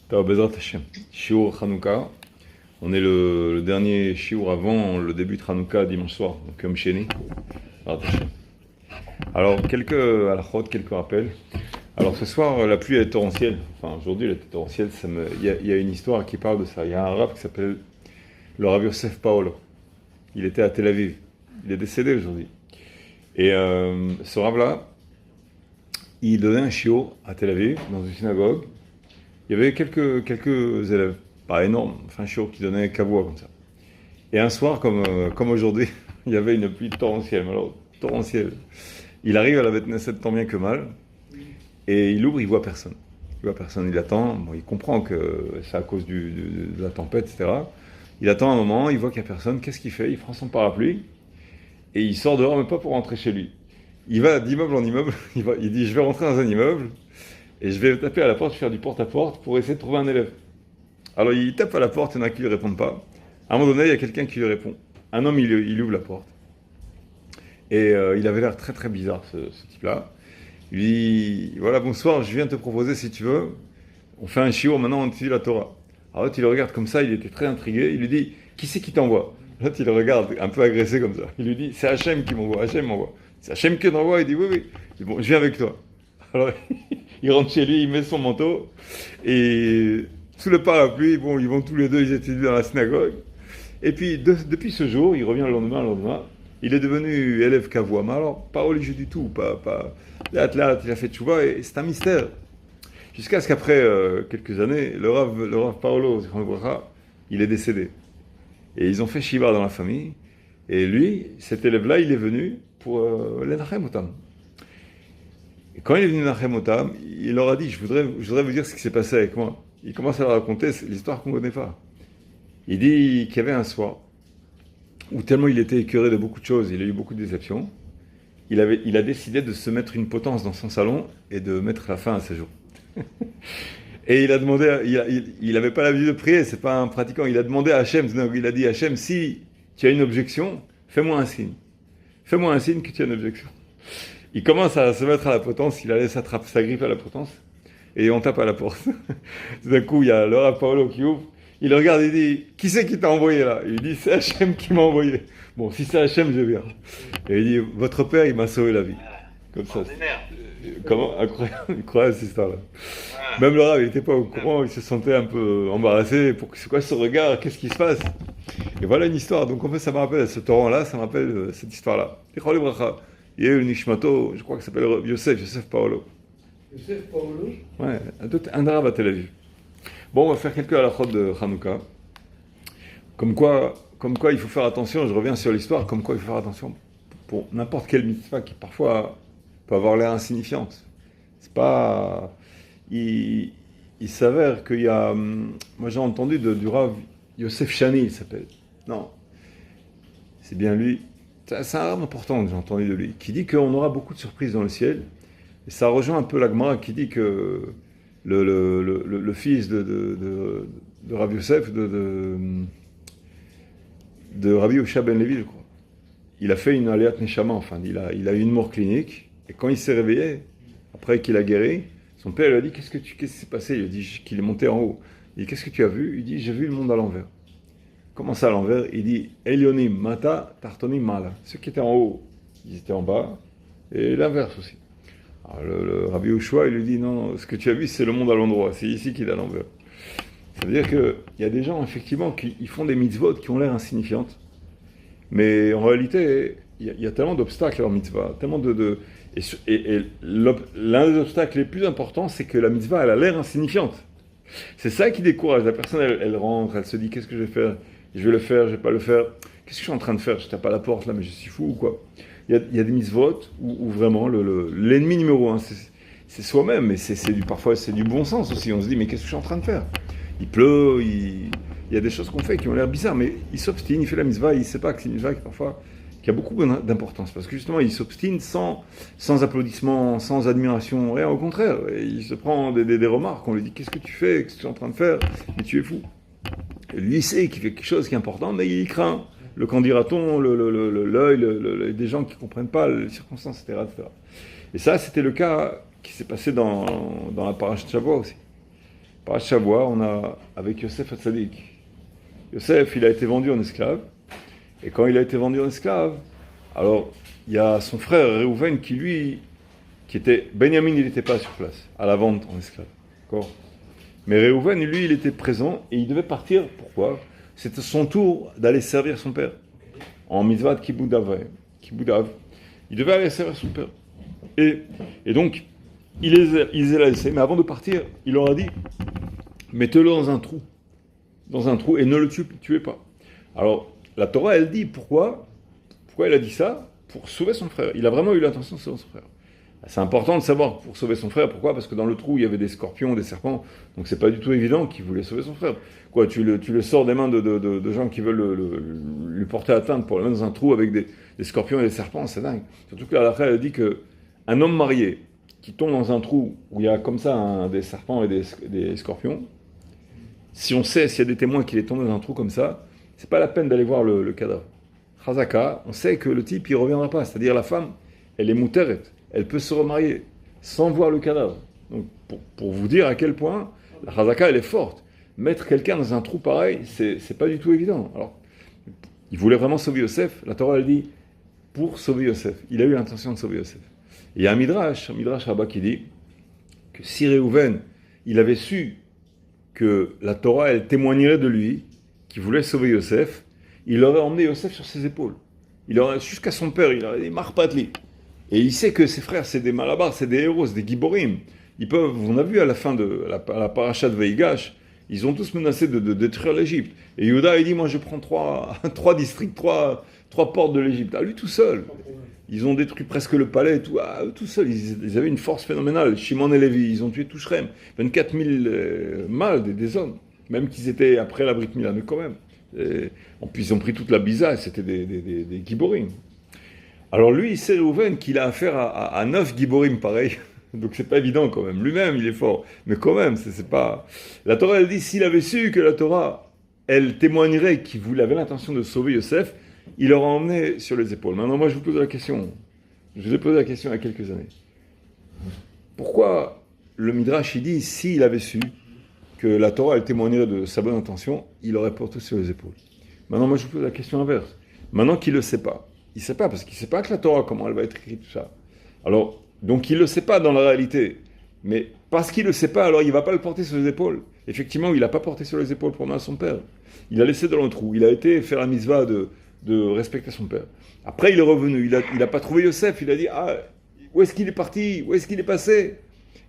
Tov Bezrat Hashem. Shiur Hanouka. On est le dernier shiur avant le début de Hanouka dimanche soir, donc comme Sheni. Alors, quelques halachot, quelques rappels. Alors, ce soir, la pluie est torrentielle. Enfin, aujourd'hui, elle était torrentielle. Il y a une histoire qui parle de ça. Il y a un rabbin qui s'appelle le Rav Yosef Paolo. Il était à Tel Aviv. Il est décédé aujourd'hui. Et ce rabbin-là, il donnait un shiur à Tel Aviv, dans une synagogue. Il y avait quelques élèves, pas énormes, enfin shiur qui donnaient kavua comme ça. Et un soir, comme aujourd'hui, il y avait une pluie torrentielle, alors torrentielle. Il arrive à la Beth Knesset tant bien que mal, et il ouvre, il voit personne. Il voit personne, il attend, bon, il comprend que c'est à cause de la tempête, etc. Il attend un moment, il voit qu'il n'y a personne, qu'est-ce qu'il fait? Il prend son parapluie, et il sort dehors, mais pas pour rentrer chez lui. Il va d'immeuble en immeuble, il dit je vais rentrer dans un immeuble, et je vais taper à la porte, faire du porte-à-porte pour essayer de trouver un élève. Alors il tape à la porte, il y en a qui ne lui répondent pas. À un moment donné, il y a quelqu'un qui lui répond. Un homme, il ouvre la porte. Et il avait l'air très très bizarre, ce type-là. Il lui dit, voilà, bonsoir, je viens te proposer, si tu veux, on fait un shiur, maintenant on étudie la Torah. Alors l'autre, il le regarde comme ça, il était très intrigué. Il lui dit, qui c'est qui t'envoie? L'autre, il le regarde un peu agressé comme ça. Il lui dit, c'est Hachem qui m'envoie, Hachem m'envoie. C'est Hachem qui t'envoie? Il dit, oui, oui. Il dit, bon, je viens avec toi. Alors, il rentre chez lui, il met son manteau, et sous le parapluie, bon, ils vont tous les deux, ils étudient dans la synagogue. Et puis, depuis ce jour, il revient le lendemain, il est devenu élève kavouama, alors pas religieux du tout, pas là, il a fait tchouva, et c'est un mystère. Jusqu'à ce qu'après quelques années, le Rav Paolo, il est décédé. Et ils ont fait shiva dans la famille, et lui, cet élève-là, il est venu pour l'Enachem Otam. Et quand il est venu Nachem Otam, il leur a dit, je voudrais vous dire ce qui s'est passé avec moi. Il commence à leur raconter l'histoire qu'on ne connaît pas. Il dit qu'il y avait un soir où tellement il était écœuré de beaucoup de choses, il a eu beaucoup de déceptions, il a décidé de se mettre une potence dans son salon et de mettre la fin à ses jours. Et il a demandé, il n'avait pas l'habitude de prier, c'est pas un pratiquant, il a demandé à Hachem, il a dit Hachem, si tu as une objection, fais-moi un signe. Fais-moi un signe que tu as une objection. Il commence à se mettre à la potence, il a laissé sa griffe à la potence, et on tape à la porte. Tout d'un coup, il y a Laura Paolo qui ouvre, il le regarde et dit, qui c'est qui t'a envoyé là? Il dit, c'est Hachem qui m'a envoyé. Bon, si c'est Hachem, je viens. Et il dit, votre père, il m'a sauvé la vie. Comme ça. Comment? Incroyable cette histoire-là. Même Laura, il n'était pas au courant, il se sentait un peu embarrassé. C'est quoi ce regard? Qu'est-ce qui se passe? Et voilà une histoire. Donc en fait, ça me rappelle ce torrent-là, ça me rappelle cette histoire-là. Il y a eu le Nishmato, je crois que ça s'appelle Yosef Paolo. Yosef Paolo? Ouais, un arabe à Tel Aviv. Bon, on va faire quelques halachot de Hanouka. Comme quoi il faut faire attention, je reviens sur l'histoire, comme quoi il faut faire attention pour n'importe quelle mitzvah qui parfois peut avoir l'air insignifiante. C'est pas... Il s'avère qu'il y a... Moi j'ai entendu du Rav Yosef Shani, il s'appelle. Non, c'est bien lui. C'est un rave important que j'ai entendu de lui, qui dit qu'on aura beaucoup de surprises dans le ciel. Et ça rejoint un peu la Gemara qui dit que le fils de Rav Yosef, de Rabbi Yosha ben Levi, je crois, il a fait une aléat neshama, enfin, il a eu une mort clinique, et quand il s'est réveillé, après qu'il a guéri, son père lui a dit, qu'est-ce qui s'est passé? Il a dit qu'il est monté en haut. Il dit, qu'est-ce que tu as vu? Il dit, j'ai vu le monde à l'envers. Comment ça à l'envers? Il dit Elionim mata, tartonim mala. Ceux qui étaient en haut, ils étaient en bas, et l'inverse aussi. Alors le Rabbi Yoshua, il lui dit non, ce que tu as vu, c'est le monde à l'endroit, c'est ici qu'il est à l'envers. Ça veut dire qu'il y a des gens, effectivement, qui font des mitzvot qui ont l'air insignifiantes, mais en réalité, il y a tellement d'obstacles à leur mitzvah, tellement et l'un des obstacles les plus importants, c'est que la mitzvah, elle a l'air insignifiante. C'est ça qui décourage. La personne, elle rentre, elle se dit qu'est-ce que je vais faire? Je vais le faire, je vais pas le faire. Qu'est-ce que je suis en train de faire? Je tape à la porte là, mais je suis fou ou quoi? Il y a des mitzvot où vraiment l'ennemi numéro un, c'est soi-même, mais parfois c'est du bon sens aussi. On se dit mais qu'est-ce que je suis en train de faire? Il pleut, il y a des choses qu'on fait qui ont l'air bizarres, mais il s'obstine, il fait la mitzvah, il sait pas que c'est une mitzvah qui a beaucoup d'importance, parce que justement il s'obstine sans applaudissements, sans admiration, rien, au contraire. Et il se prend des remarques, on lui dit qu'est-ce que tu fais, qu'est-ce que tu es en train de faire, mais tu es fou. Et lui il sait qu'il fait quelque chose qui est important, mais il craint le qu'en dira-t-on, l'œil, des gens qui ne comprennent pas les circonstances, etc., etc. Et ça, c'était le cas qui s'est passé dans la paracha de Shavua aussi. Par Shavua, on a avec Yosef Hatzadik. Yosef, il a été vendu en esclave. Et quand il a été vendu en esclave, alors il y a son frère Réhouven qui lui, qui était Benjamin, il n'était pas sur place à la vente en esclave. D'accord ? Mais Réhouven, lui, il était présent et il devait partir. Pourquoi ? C'était son tour d'aller servir son père en mitzvah de Kiboudav. Il devait aller servir son père. Et donc, il les a laissés. Mais avant de partir, il leur a dit, mettez-le dans un trou, et ne le tuez pas. Alors, la Torah, elle dit pourquoi elle a dit ça ? Pour sauver son frère. Il a vraiment eu l'intention de sauver son frère. C'est important de savoir pour sauver son frère. Pourquoi ? Parce que dans le trou, il y avait des scorpions, des serpents. Donc c'est pas du tout évident qu'il voulait sauver son frère. Quoi, tu le sors des mains de gens qui veulent lui porter atteinte pour le mettre dans un trou avec des scorpions et des serpents, c'est dingue. Surtout que la Halakha, elle dit qu'un homme marié qui tombe dans un trou où il y a comme ça des serpents et des scorpions, si on sait, s'il y a des témoins qu'il est tombé dans un trou comme ça, c'est pas la peine d'aller voir le cadavre. Chazaka, on sait que le type, il reviendra pas. C'est-à-dire la femme, elle est mouteret. Elle peut se remarier sans voir le cadavre. Donc, pour vous dire à quel point la Chazaka, elle est forte. Mettre quelqu'un dans un trou pareil, c'est pas du tout évident. Alors, il voulait vraiment sauver Yosef. La Torah, elle dit, pour sauver Yosef. Il a eu l'intention de sauver Yosef. Et il y a un Midrash Rabbah qui dit que si Réhouven, il avait su que la Torah, elle témoignerait de lui, qu'il voulait sauver Yosef, il aurait emmené Yosef sur ses épaules. Il aurait, jusqu'à son père, il aurait dit, Marpatli. Et il sait que ses frères, c'est des malabars, c'est des héros, c'est des giborim. Ils peuvent, on a vu à la fin de la paracha de Veigash, ils ont tous menacé de détruire l'Égypte. Et Yehuda, il dit, moi je prends trois districts, trois portes de l'Égypte. À lui tout seul. Ils ont détruit presque le palais, eux tout seuls. Ils avaient une force phénoménale. Shimon et Lévi, ils ont tué tout Shrem. 24 000 mâles, des hommes. Même qu'ils étaient après la Brit Mila, mais quand même. En plus, ils ont pris toute la Biza, et c'était des giborim. Alors lui, il sait Réhouven qu'il a affaire à 9 giborim pareil. Donc c'est pas évident quand même. Lui-même, il est fort. Mais quand même, c'est pas... La Torah, elle dit, s'il avait su que la Torah, elle témoignerait qu'il avait l'intention de sauver Yosef, il l'aurait emmené sur les épaules. Maintenant, moi, je vous pose la question. Je vous ai posé la question il y a quelques années. Pourquoi le Midrash, il dit, s'il avait su que la Torah, elle témoignerait de sa bonne intention, il l'aurait porté sur les épaules. Maintenant, moi, je vous pose la question inverse. Maintenant qu'il ne le sait pas, il ne sait pas, parce qu'il ne sait pas que la Torah, comment elle va être écrite, tout ça. Alors, donc il ne le sait pas dans la réalité. Mais parce qu'il ne le sait pas, alors il ne va pas le porter sur les épaules. Effectivement, il n'a pas porté sur les épaules pour moi son père. Il a laissé dans le trou. Il a été faire la mitzvah de respecter son père. Après, il est revenu. Il n'a pas trouvé Yosef. Il a dit, où est-ce qu'il est parti ? Où est-ce qu'il est passé ?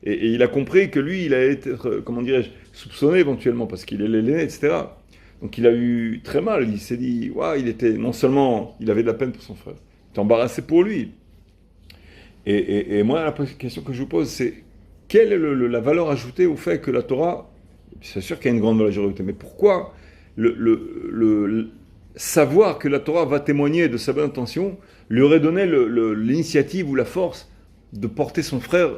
Et il a compris que lui, il allait être, comment dirais-je, soupçonné éventuellement, parce qu'il est l'aîné, etc. Donc il a eu très mal. Il s'est dit, il était, non seulement, il avait de la peine pour son frère, il était embarrassé pour lui. Et moi, la question que je vous pose, c'est, quelle est la valeur ajoutée au fait que la Torah, c'est sûr qu'il y a une grande valeur ajoutée, mais pourquoi savoir que la Torah va témoigner de sa bonne intention lui aurait donné l'initiative ou la force de porter son frère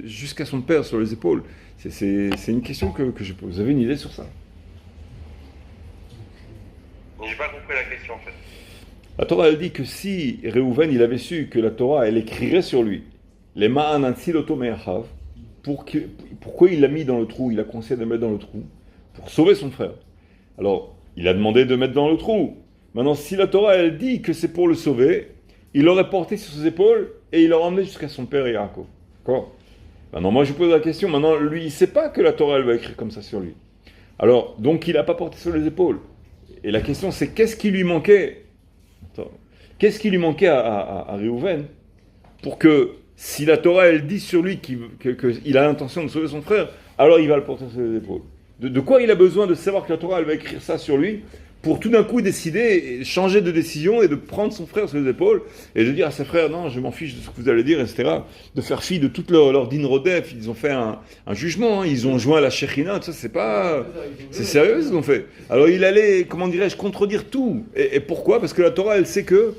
jusqu'à son père sur les épaules. C'est une question que je pose. Vous avez une idée sur ça ? J'ai pas compris la question en fait. La Torah, elle dit que si Réhouven, il avait su que la Torah, elle écrirait sur lui, les ma'an ansiloto me'achav, pourquoi il l'a mis dans le trou ? Il a conseillé de le mettre dans le trou pour sauver son frère. Alors, il a demandé de mettre dans le trou. Maintenant, si la Torah, elle dit que c'est pour le sauver, il l'aurait porté sur ses épaules et il l'aurait emmené jusqu'à son père Yaakov. D'accord ? Maintenant, moi, je pose la question. Maintenant, lui, il ne sait pas que la Torah, elle va écrire comme ça sur lui. Alors, donc, il n'a pas porté sur les épaules. Et la question, c'est qu'est-ce qui lui manquait ? Qu'est-ce qui lui manquait à Réhouven pour que, si la Torah, elle dit sur lui qu'il a l'intention de sauver son frère, alors il va le porter sur les épaules. De quoi il a besoin de savoir que la Torah, elle va écrire ça sur lui pour tout d'un coup décider, changer de décision et de prendre son frère sur les épaules et de dire à ses frères, non, je m'en fiche de ce que vous allez dire, etc. De faire fi de toute leur din rodef. Ils ont fait un jugement, hein. Ils ont joint la Shekhinah, ça c'est sérieux ce qu'ils ont fait. Alors il allait, comment dirais-je, contredire tout. Et pourquoi ? Parce que la Torah, elle sait que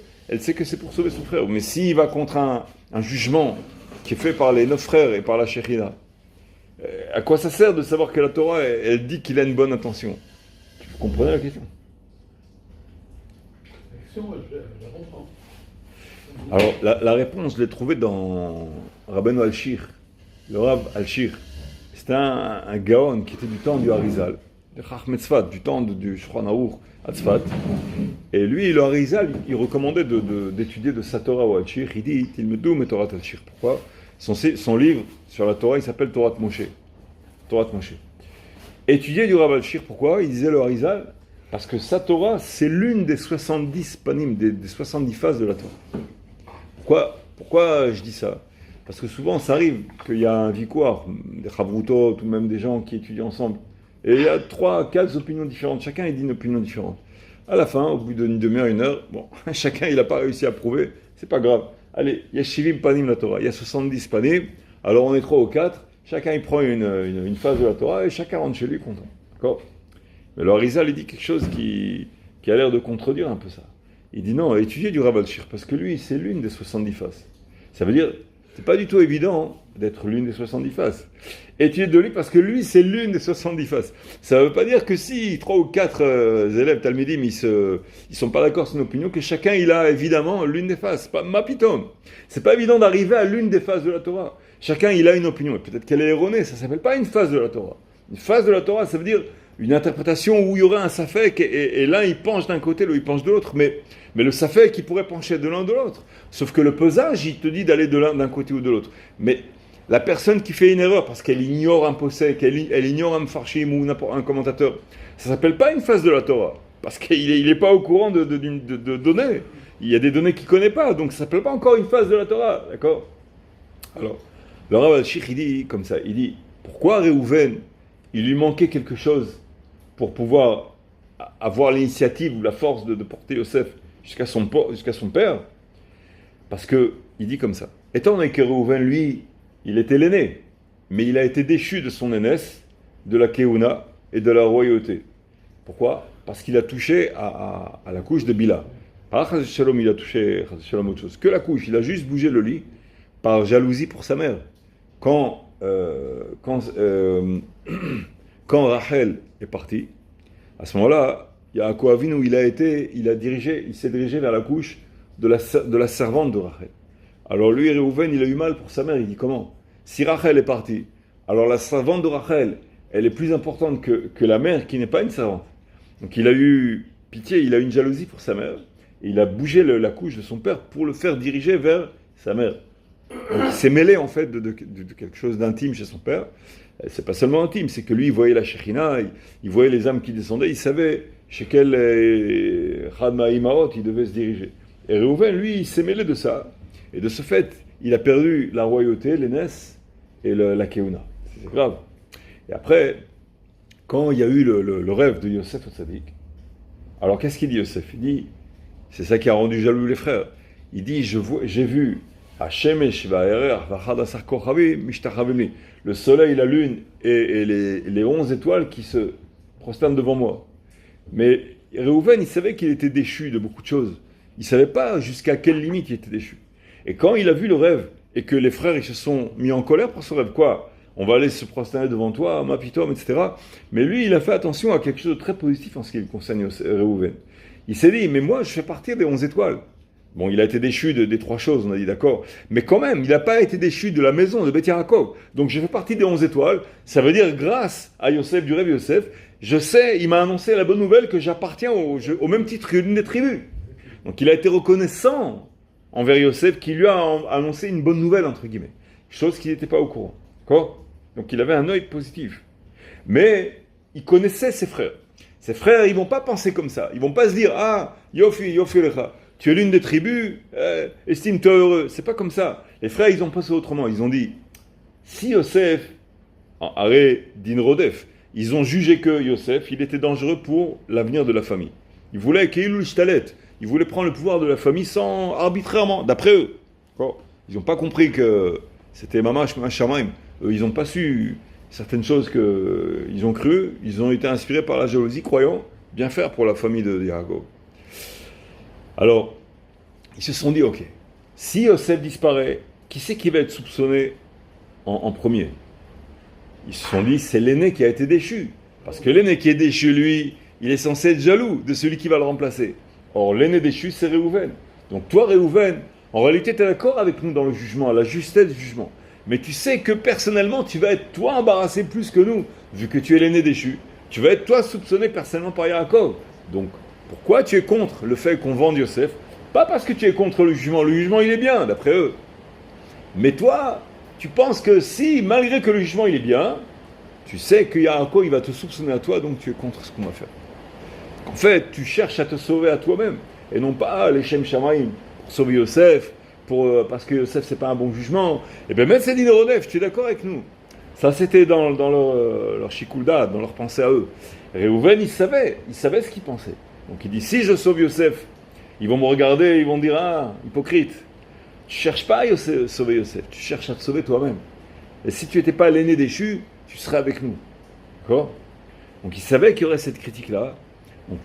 c'est pour sauver son frère. Mais s'il va contre un jugement qui est fait par les 9 frères et par la Shekhinah, à quoi ça sert de savoir que la Torah, elle dit qu'il a une bonne intention ? Vous comprenez la question ? Alors, la réponse, je l'ai trouvée dans Rabbeinu Al-Shir, le Rav Al-Shir. C'était un Gaon qui était du temps du Harizal, de Chacham Tzfat, du temps du Shulchan Aruch à Tzfat. Et lui, le Harizal, il recommandait d'étudier de sa Torah au Hachir. Il dit, Tilmedou me Torah Hachir. Pourquoi? Son livre sur la Torah, il s'appelle Torah Moshe. Torah Moshe. Étudier du Rav Hachir, pourquoi? Il disait le Harizal, parce que sa Torah, c'est l'une des 70 panim, des 70 phases de la Torah. Pourquoi je dis ça? Parce que souvent, ça arrive qu'il y a un vicouar, des chavrutot, ou même des gens qui étudient ensemble. Et il y a 3, 4 opinions différentes. Chacun, il dit une opinion différente. À la fin, au bout d'une demi-heure, une heure, bon, chacun, il n'a pas réussi à prouver. C'est pas grave. Allez, il y a Shivim panim la Torah. Il y a 70 panim. Alors, on est 3 ou 4. Chacun, il prend une phase de la Torah et chacun rentre chez lui content. D'accord? Mais le Harizal, il dit quelque chose qui a l'air de contredire un peu ça. Il dit non, étudier du Rav Hachir, parce que lui, c'est l'une des 70 faces. Ça veut dire, c'est pas du tout évident d'être l'une des 70 faces. Étudier de lui, parce que lui, c'est l'une des 70 faces. Ça veut pas dire que si 3 ou 4 élèves talmidim, ils sont pas d'accord sur une opinion, que chacun, il a évidemment l'une des faces. Pas mapitom. C'est pas évident d'arriver à l'une des phases de la Torah. Chacun, il a une opinion. Et peut-être qu'elle est erronée. Ça s'appelle pas une phase de la Torah. Une phase de la Torah, ça veut dire une interprétation où il y aurait un safek et l'un il penche d'un côté, l'autre il penche de l'autre, mais le safek il pourrait pencher de l'un de l'autre. Sauf que le pesage il te dit d'aller d'un côté ou de l'autre. Mais la personne qui fait une erreur parce qu'elle ignore un posek, elle ignore un mfarshim ou un commentateur, ça s'appelle pas une phase de la Torah parce qu'il n'est pas au courant de données. Il y a des données qu'il connaît pas, donc ça s'appelle pas encore une phase de la Torah, d'accord? Alors, le Rav Hachir il dit comme ça, il dit pourquoi Réhouven il lui manquait quelque chose pour pouvoir avoir l'initiative ou la force de porter Yosef jusqu'à son père, parce que il dit comme ça. Étant donné que Réhouven, lui, il était l'aîné, mais il a été déchu de son aînesse, de la Keuna et de la royauté. Pourquoi? Parce qu'il a touché à la couche de Bila. Pas Chas Shalom, il a touché Chas Shalom autre chose. Que la couche, il a juste bougé le lit par jalousie pour sa mère. Quand Rachel est partie, à ce moment-là, Yaakov Avinu, il s'est dirigé vers la couche de la servante de Rachel. Alors lui, Réhouven, il a eu mal pour sa mère. Il dit comment? Si Rachel est partie, alors la servante de Rachel, elle est plus importante que la mère qui n'est pas une servante. Donc il a eu pitié, il a eu une jalousie pour sa mère, et il a bougé la couche de son père pour le faire diriger vers sa mère. Donc il s'est mêlé en fait de quelque chose d'intime chez son père. C'est pas seulement intime, c'est que lui il voyait la Shekhinah, il voyait les âmes qui descendaient, il savait chez quel Chadma Imaot il devait se diriger. Et Réhouven, lui, il s'est mêlé de ça. Et de ce fait, il a perdu la royauté, l'aînesse et la Keuna. C'est grave. Et après, quand il y a eu le rêve de Yosef au Tzadik, alors qu'est-ce qu'il dit Yosef? Il dit, c'est ça qui a rendu jaloux les frères. Il dit, j'ai vu le soleil, la lune et les 11 étoiles qui se prosternent devant moi. Mais Réhouven, il savait qu'il était déchu de beaucoup de choses. Il ne savait pas jusqu'à quelle limite il était déchu. Et quand il a vu le rêve, et que les frères ils se sont mis en colère pour ce rêve, quoi? On va aller se prosterner devant toi, ma pitom, etc. Mais lui, il a fait attention à quelque chose de très positif en ce qui concerne Réhouven. Il s'est dit, mais moi, je fais partie des 11 étoiles. Bon, il a été déchu des 3 choses, on a dit d'accord. Mais quand même, il n'a pas été déchu de la maison de Beth Yaakov. Donc je fais partie des 11 étoiles. Ça veut dire, grâce à Yosef, du rêve Yosef, je sais, il m'a annoncé la bonne nouvelle que j'appartiens au même titre que l'une des tribus. Donc il a été reconnaissant envers Yosef qui lui a annoncé une bonne nouvelle, entre guillemets. Chose qu'il n'était pas au courant. D'accord? Donc il avait un œil positif. Mais il connaissait ses frères. Ses frères, ils ne vont pas penser comme ça. Ils ne vont pas se dire, ah, Yofi, Yofi Lecha. Tu es l'une des tribus, estime-toi heureux. C'est pas comme ça. Les frères, ils ont pensé autrement. Ils ont dit, si Yosef, en arrêt d'Inrodef, ils ont jugé que Yosef, il était dangereux pour l'avenir de la famille. Ils voulaient Keilul Shtalet. Ils voulaient prendre le pouvoir de la famille sans arbitrairement, d'après eux. Ils n'ont pas compris que c'était Mamash Shamaim. Eux, ils n'ont pas su certaines choses qu'ils ont cru. Ils ont été inspirés par la jalousie, croyant bien faire pour la famille de Yaakov. Alors, ils se sont dit, ok, si Yosef disparaît, qui c'est qui va être soupçonné en premier? Ils se sont dit, c'est l'aîné qui a été déchu. Parce que l'aîné qui est déchu, lui, il est censé être jaloux de celui qui va le remplacer. Or, l'aîné déchu, c'est Réhouven. Donc toi, Réhouven, en réalité, tu es d'accord avec nous dans le jugement, la justesse du jugement. mais tu sais que personnellement, tu vas être toi embarrassé plus que nous, vu que tu es l'aîné déchu. Tu vas être toi soupçonné personnellement par Yaakov. Donc, pourquoi tu es contre le fait qu'on vende Yosef? Pas parce que tu es contre le jugement il est bien, d'après eux. Mais toi, tu penses que si, malgré que le jugement il est bien, tu sais que Yaakov il va te soupçonner à toi, donc tu es contre ce qu'on va faire. En fait, tu cherches à te sauver à toi-même, et non pas les Shem Shamaim, pour sauver Yosef, parce que Yosef c'est pas un bon jugement. Et bien même Cédine Ronef, tu es d'accord avec nous? Ça c'était dans leur shikulda, dans leur pensée à eux. Réhouven, il savait ce qu'il pensait. Donc il dit, si je sauve Yosef, ils vont me regarder, ils vont dire, ah, hypocrite. Tu cherches pas à sauver Yosef, tu cherches à te sauver toi-même. Et si tu n'étais pas l'aîné déchu, tu serais avec nous. D'accord? Donc il savait qu'il y aurait cette critique-là. Donc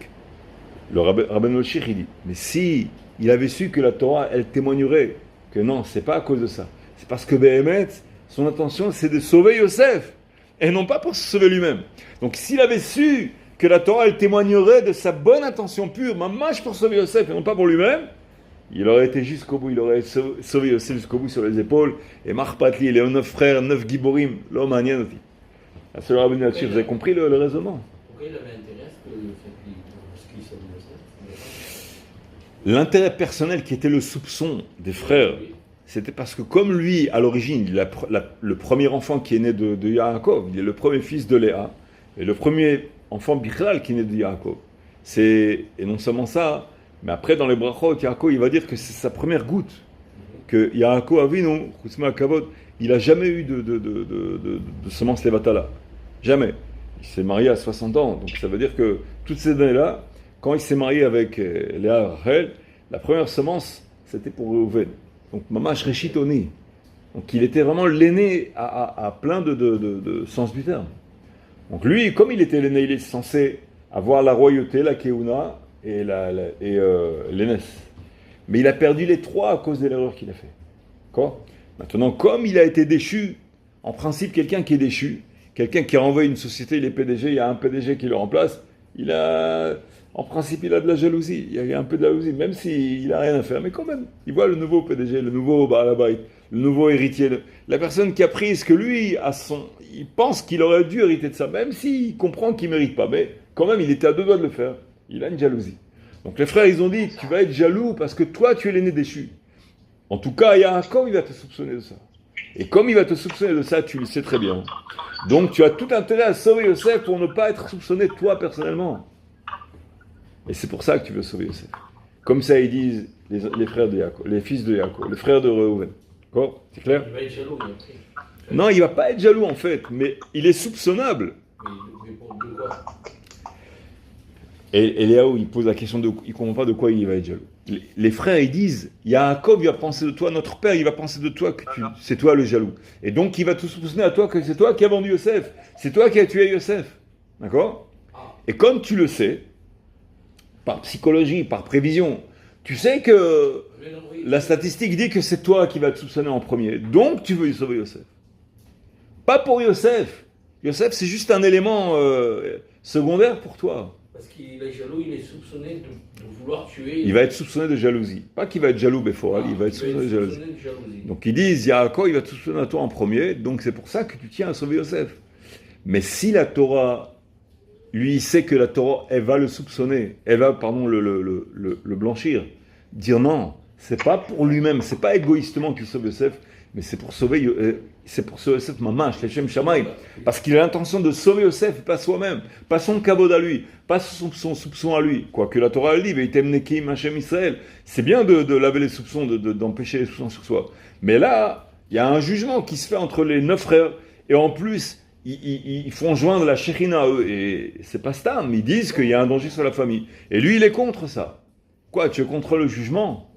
le Rabbeinu Shir, il dit, mais si il avait su que la Torah, elle témoignerait que non, c'est pas à cause de ça. C'est parce que Béhémet, son intention, c'est de sauver Yosef, et non pas pour se sauver lui-même. Donc s'il avait su que la Torah, elle témoignerait de sa bonne intention pure, mamash pour sauver Yosef, et non pas pour lui-même, il aurait été jusqu'au bout, il aurait sauvé Yosef jusqu'au bout sur les épaules, et Marpatli, les 9 frères, 9 Giborim, l'homme Anien. À ce Rabbeinu Shir, vous avez compris le raisonnement? Pourquoi il avait intérêt à ce qu'il sauve Yosef? L'intérêt personnel qui était le soupçon des frères, c'était parce que comme lui, à l'origine, le premier enfant qui est né de Yaakov, il est le premier fils de Léa, et le premier enfant Bichlal qui est né de Yaakov. Et non seulement ça, mais après dans les brachot, Yaakov, il va dire que c'est sa première goutte, que Yaakov Avinu, Choutzma Kavod, il n'a jamais eu de semence Levatala. Jamais. Il s'est marié à 60 ans, donc ça veut dire que toutes ces années-là, quand il s'est marié avec Léa Rachel, la première semence, c'était pour Reuven. Donc, Mamash Reshitoni. Donc, il était vraiment l'aîné à plein de sens du terme. Donc, lui, comme il était l'aîné, il est censé avoir la royauté, la Keuna et l'aînesse. Mais il a perdu les trois à cause de l'erreur qu'il a fait. D'accord? Maintenant, comme il a été déchu, en principe, quelqu'un qui est déchu, quelqu'un qui renvoie une société, il est PDG, il y a un PDG qui le remplace, en principe, il a de la jalousie. Il y a un peu de la jalousie, même s'il n'a rien à faire. Mais quand même, il voit le nouveau PDG, le nouveau Baalabait, le nouveau héritier, la personne qui a pris ce que lui, il pense qu'il aurait dû hériter de ça, même s'il comprend qu'il ne mérite pas. Mais quand même, il était à deux doigts de le faire. Il a une jalousie. Donc les frères, ils ont dit, tu vas être jaloux parce que toi, tu es l'aîné déchu. En tout cas, Yaakov, il va te soupçonner de ça. Et comme il va te soupçonner de ça, tu le sais très bien. Donc tu as tout intérêt à sauver Yosef pour ne pas être soupçonné toi personnellement. Et c'est pour ça que tu veux sauver Yosef. Comme ça, ils disent les frères de Yaakov, les fils de Yaakov, les frères de Reuven. D'accord? C'est clair? Il va être jaloux, Non, il ne va pas être jaloux en fait, mais il est soupçonnable. mais pour de quoi? Et Léaou, il pose la question il ne comprend pas de quoi il va être jaloux. Les frères, ils disent, Yaakov, il va penser de toi, notre père, il va penser de toi que c'est toi le jaloux. Et donc, il va te soupçonner à toi que c'est toi qui as vendu Yosef. C'est toi qui as tué Yosef. D'accord? Et comme tu le sais, par psychologie, par prévision, tu sais que la statistique dit que c'est toi qui vas te soupçonner en premier. Donc, tu veux sauver Yosef. Pas pour Yosef. Yosef, c'est juste un élément secondaire pour toi. Parce qu'il est jaloux, il est soupçonné de vouloir tuer. Il va être soupçonné de jalousie. Pas qu'il va être jaloux, Beforal, il va être soupçonné de jalousie. Donc ils disent, Yaakov, il va te soupçonner à toi en premier, donc c'est pour ça que tu tiens à sauver Yosef. Mais si la Torah, lui, il sait que la Torah, elle va le soupçonner, elle va, le blanchir, dire non, c'est pas pour lui-même, c'est pas égoïstement qu'il sauve Yosef, mais c'est pour sauver Yosef Mamash, Leshem Shamaim. Parce qu'il a l'intention de sauver Yosef, pas soi-même, pas son kavod à lui, pas son soupçon à lui. Quoique la Torah elle dit, Veitem Nekim Hashem Israël. C'est bien de laver les soupçons, d'empêcher les soupçons sur soi. Mais là, il y a un jugement qui se fait entre les 9 frères, et en plus, ils font joindre la Shekhinah à eux, et c'est pas stam, ils disent qu'il y a un danger sur la famille. Et lui, il est contre ça. Quoi, tu es contre le jugement?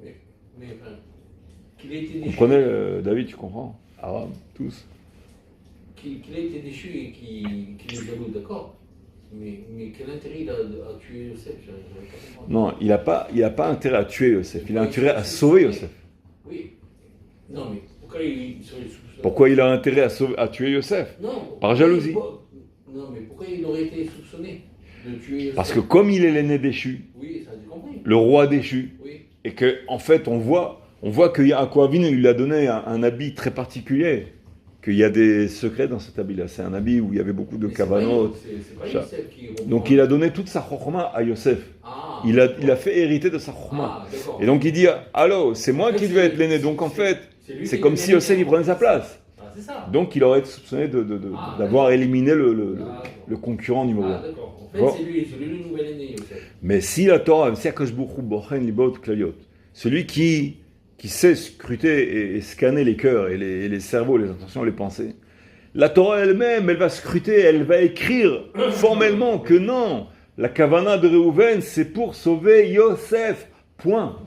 Mais qu'il ait été déchu. Vous comprenez, David, tu comprends? Arabe, tous. Qu'il ait été déchu et qu'il est jaloux, d'accord. Mais quel intérêt il a à tuer Yosef? Non, il n'a pas intérêt à tuer Yosef, il a intérêt à sauver Yosef. Oui. Non, mais pourquoi il serait soupçonné? Pourquoi il a intérêt à tuer Yosef? Non. Par jalousie. Non, mais pourquoi il aurait été soupçonné de tuer Yosef? Parce que comme il est l'aîné déchu, oui, ça j'ai compris. le roi déchu, Oui. et que en fait on voit que Yaakov Avinu lui a donné un habit très particulier. qu'il y a des secrets dans cet habit-là. C'est un habit où il y avait beaucoup de kavanot. C'est pas Ça. Yosef qui reprend. Donc il a donné toute sa chokhma à Yosef. Ah, Il a fait hériter de sa chokhma. ah, d'accord. Et donc il dit, allô, c'est moi qui devais être l'aîné. Donc en fait, lui c'est qui comme est si l'aîné. Yosef il prenait sa place. Ah, c'est ça. Donc il aurait été soupçonné Ah, d'avoir éliminé D'accord. le concurrent numéro Ah, 1. d'accord. En fait, Bon. c'est lui le nouvel aîné, Yosef. Mais si la Torah, si Akash Bokhu Bochen Libot Klayot, celui qui sait scruter et scanner les cœurs et les cerveaux, les intentions, les pensées, la Torah elle-même, elle va scruter, elle va écrire formellement que non, la Kavana de Reuven, c'est pour sauver Yosef. Point.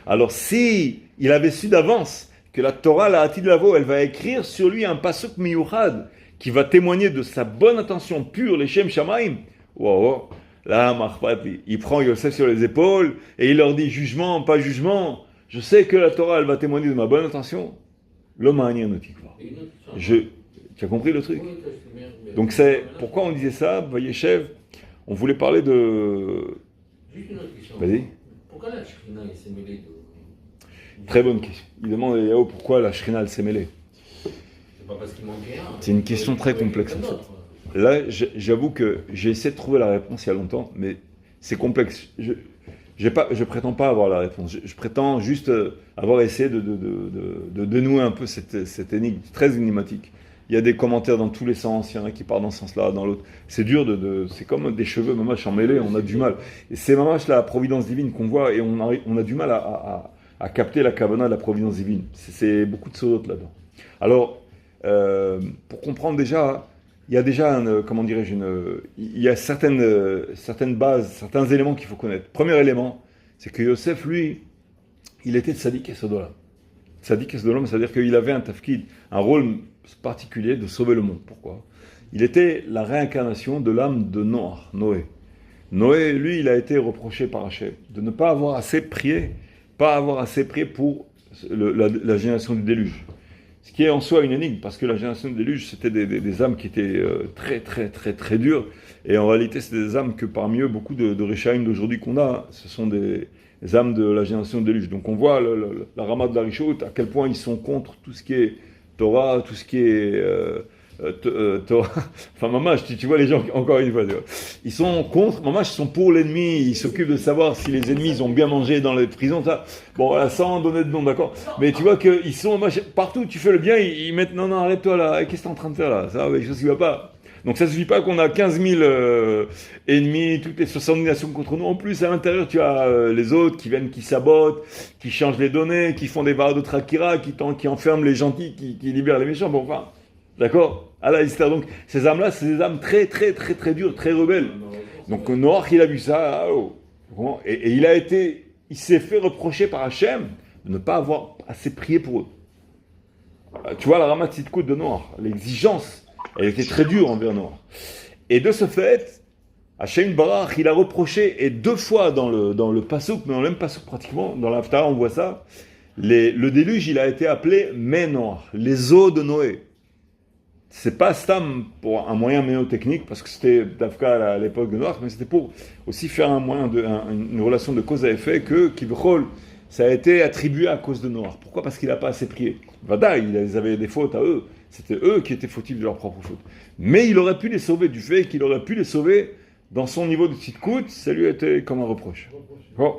Alors si il avait su d'avance que la Torah, la Hatid Lavo, elle va écrire sur lui un pasuk miyuchad qui va témoigner de sa bonne intention pure, les Shem Shamaim, wow, là, Mahpati, il prend Yosef sur les épaules et il leur dit jugement, pas jugement. Je sais que la Torah, elle va témoigner de ma bonne intention. L'homme a un Tu as compris le truc? Oui, c'est bien, mais- Donc c'est pourquoi on disait ça, Vayeshev, on voulait parler de... Juste une autre question. Vas-y. Pourquoi la Shrina elle s'est mêlée de. Très bonne question. Il demande à Yahoo pourquoi la Shrina elle s'est mêlée. C'est pas parce qu'il manquait un. C'est une question très complexe, en fait. Là, j'avoue que j'ai essayé de trouver la réponse il y a longtemps, mais c'est complexe. Je prétends pas avoir la réponse. Je prétends juste avoir essayé de dénouer un peu cette énigme très énigmatique. Il y a des commentaires dans tous les sens, il y en a qui partent dans ce sens-là, dans l'autre. C'est dur c'est comme des cheveux, mamache en mêlée, on a du mal. Et c'est mamache la providence divine qu'on voit et on a du mal à capter la kavana de la providence divine. C'est beaucoup de sauts là-dedans. Alors, pour comprendre déjà, il y a déjà, il y a certaines bases, certains éléments qu'il faut connaître. Premier élément, c'est que Yosef, lui, il était Tzadik Esodolam. Tzadik Esodolam, c'est-à-dire qu'il avait un tafkid, un rôle particulier de sauver le monde. Pourquoi? Il était la réincarnation de l'âme de Noé. Noé, lui, il a été reproché par Hachem de ne pas avoir assez prié, pour la génération du déluge. Ce qui est en soi une énigme, parce que la génération du déluge, c'était des âmes qui étaient très, très, très, très dures. Et en réalité, c'est des âmes que parmi eux, beaucoup de Réchaïm d'aujourd'hui qu'on a, ce sont des âmes de la génération du déluge. Donc on voit la Rama de la Rishot, à quel point ils sont contre tout ce qui est Torah, tout ce qui est Torah. Enfin, mamash, tu vois les gens, encore une fois, ils sont contre, mamash, ils sont pour l'ennemi, ils s'occupent de savoir si les ennemis ils ont bien mangé dans les prisons, ça. Bon, voilà, sans donner de nom, d'accord. Mais tu vois qu'ils sont, mamash, partout, tu fais le bien, ils mettent, non, arrête-toi là, qu'est-ce que t'es en train de faire là? Ça, avec quelque chose qui va pas. Donc ça suffit pas qu'on a 15 000 ennemis, toutes les 70 nations contre nous. En plus, à l'intérieur, tu as les autres qui viennent, qui sabotent, qui changent les données, qui font des barres de Trakira, qui enferment les gentils, qui libèrent les méchants. Bon, enfin, d'accord? Allah, etc. Donc ces âmes-là, c'est des âmes très, très, très, très dures, très rebelles. Donc Noach, il a vu ça, et il s'est fait reprocher par Hachem de ne pas avoir assez prié pour eux. Tu vois la Ramat Sitkut de Noach, l'exigence. Elle était très dure envers Noach. Et de ce fait, Hachem Barach, il a reproché, et 2 fois dans le Pasuk, mais dans le même Pasuk pratiquement, dans l'Aftara on voit ça, le déluge, il a été appelé Noach, les eaux de Noé. C'est pas Stam pour un moyen ménotechnique, parce que c'était d'Afka à l'époque de Noach, mais c'était pour aussi faire une relation de cause à effet que Kivrol, ça a été attribué à cause de Noach. Pourquoi? Parce qu'il n'a pas assez prié. Vada, ils avaient des fautes à eux. C'était eux qui étaient fautifs de leurs propres fautes. Mais il aurait pu les sauver du fait qu'il aurait pu les sauver dans son niveau de tzidkout, ça lui a été comme un reproche. Bon.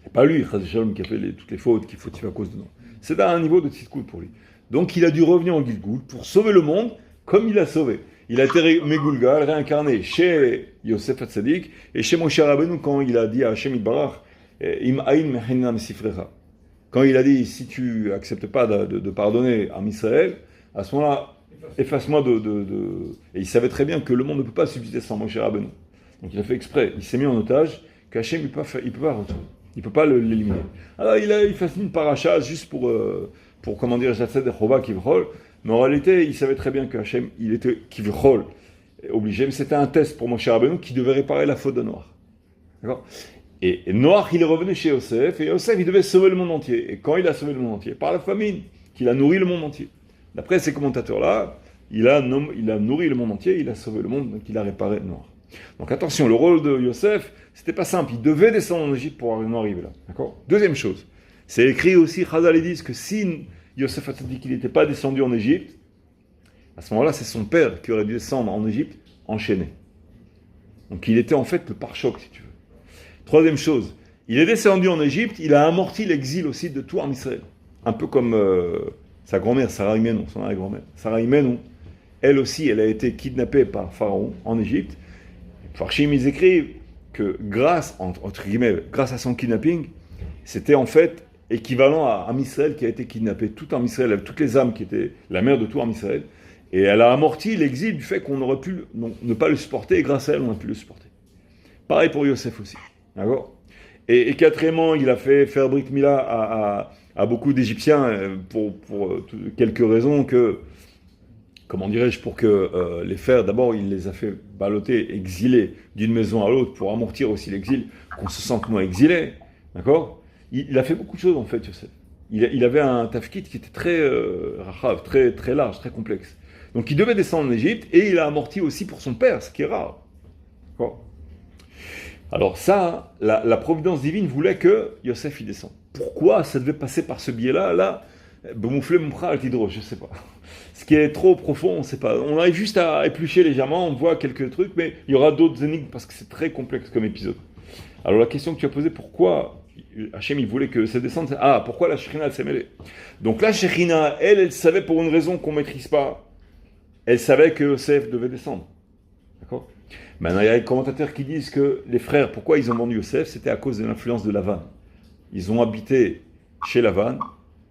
C'est pas lui, Chaz Shalom, qui a fait toutes les fautes, qui est fautif à cause de nous. C'est à un niveau de tzidkout pour lui. Donc il a dû revenir en Gilgoul pour sauver le monde comme il a sauvé. Il a été Megulgal, réincarné chez Yosef Hatzadik et chez Moshe Rabbeinu quand il a dit à Hashem Yitbarach Im aïn mehinam sifrecha. Quand il a dit si tu acceptes pas de pardonner à Israël, à ce moment-là, efface-moi Et il savait très bien que le monde ne peut pas subsister sans Moshe Rabbeinu. Donc il a fait exprès. Il s'est mis en otage qu'Hachem il peut pas retourner. Il peut pas l'éliminer. Alors il fait une paracha juste pour comment dire, Jatzed Chova Kivrol. Mais en réalité, il savait très bien que Hachem, il était Kivrol, obligé. Mais c'était un test pour Moshe Rabbeinu qui devait réparer la faute de Noach. D'accord? Et Noach, il est revenu chez Yosef, et Yosef, il devait sauver le monde entier. Et quand il a sauvé le monde entier? Par la famine, qu'il a nourri le monde entier. D'après ces commentateurs-là, il a nourri le monde entier, il a sauvé le monde, donc il a réparé Noach. Donc attention, le rôle de Yosef, c'était pas simple. Il devait descendre en Égypte pour en arriver là. D'accord? Deuxième chose, c'est écrit aussi, Chazal, ils disent que si Yosef Hatzadik, il n'était pas descendu en Égypte, à ce moment-là, c'est son père qui aurait dû descendre en Égypte, enchaîné. Donc il était en fait le pare-choc, si tu veux. Troisième chose, il est descendu en Égypte, il a amorti l'exil aussi de tout en Israël. Un peu comme sa grand-mère, Sarah Imenou, son arrière-grand-mère. Sarah Imenou, elle aussi, elle a été kidnappée par Pharaon en Égypte. Farshim, ils écrivent que grâce, entre guillemets, grâce à son kidnapping, c'était en fait équivalent à Israël qui a été kidnappé, tout en Israël, avec toutes les âmes qui étaient la mère de tout en Israël. Et elle a amorti l'exil du fait qu'on aurait pu ne pas le supporter, et grâce à elle, on a pu le supporter. Pareil pour Yosef aussi. D'accord ? Et quatrièmement, il a fait faire Brit Mila à beaucoup d'Égyptiens pour quelques raisons que, comment dirais-je, pour que les faire, d'abord, il les a fait balloter, exiler d'une maison à l'autre pour amortir aussi l'exil, qu'on se sente moins exilé. D'accord ? Il a fait beaucoup de choses en fait, Yosef. Il avait un tafkit qui était très rachav, très, très large, très complexe. Donc il devait descendre en Égypte et il a amorti aussi pour son père, ce qui est rare. D'accord ? Alors ça, la providence divine voulait que Yosef y descende. Pourquoi ça devait passer par ce biais-là ? Là, Bemouflé Moufra Altidro, je ne sais pas. Ce qui est trop profond, on ne sait pas. On arrive juste à éplucher légèrement, on voit quelques trucs, mais il y aura d'autres énigmes parce que c'est très complexe comme épisode. Alors la question que tu as posée, pourquoi Hachem il voulait que ça descende ? Pourquoi la Shekhinah elle s'est mêlée ? Donc la Shekhinah, elle savait pour une raison qu'on ne maîtrise pas. Elle savait que Yosef devait descendre. D'accord ? Maintenant, il y a des commentateurs qui disent que les frères, pourquoi ils ont vendu Yosef ? C'était à cause de l'influence de Lavan. Ils ont habité chez Lavan.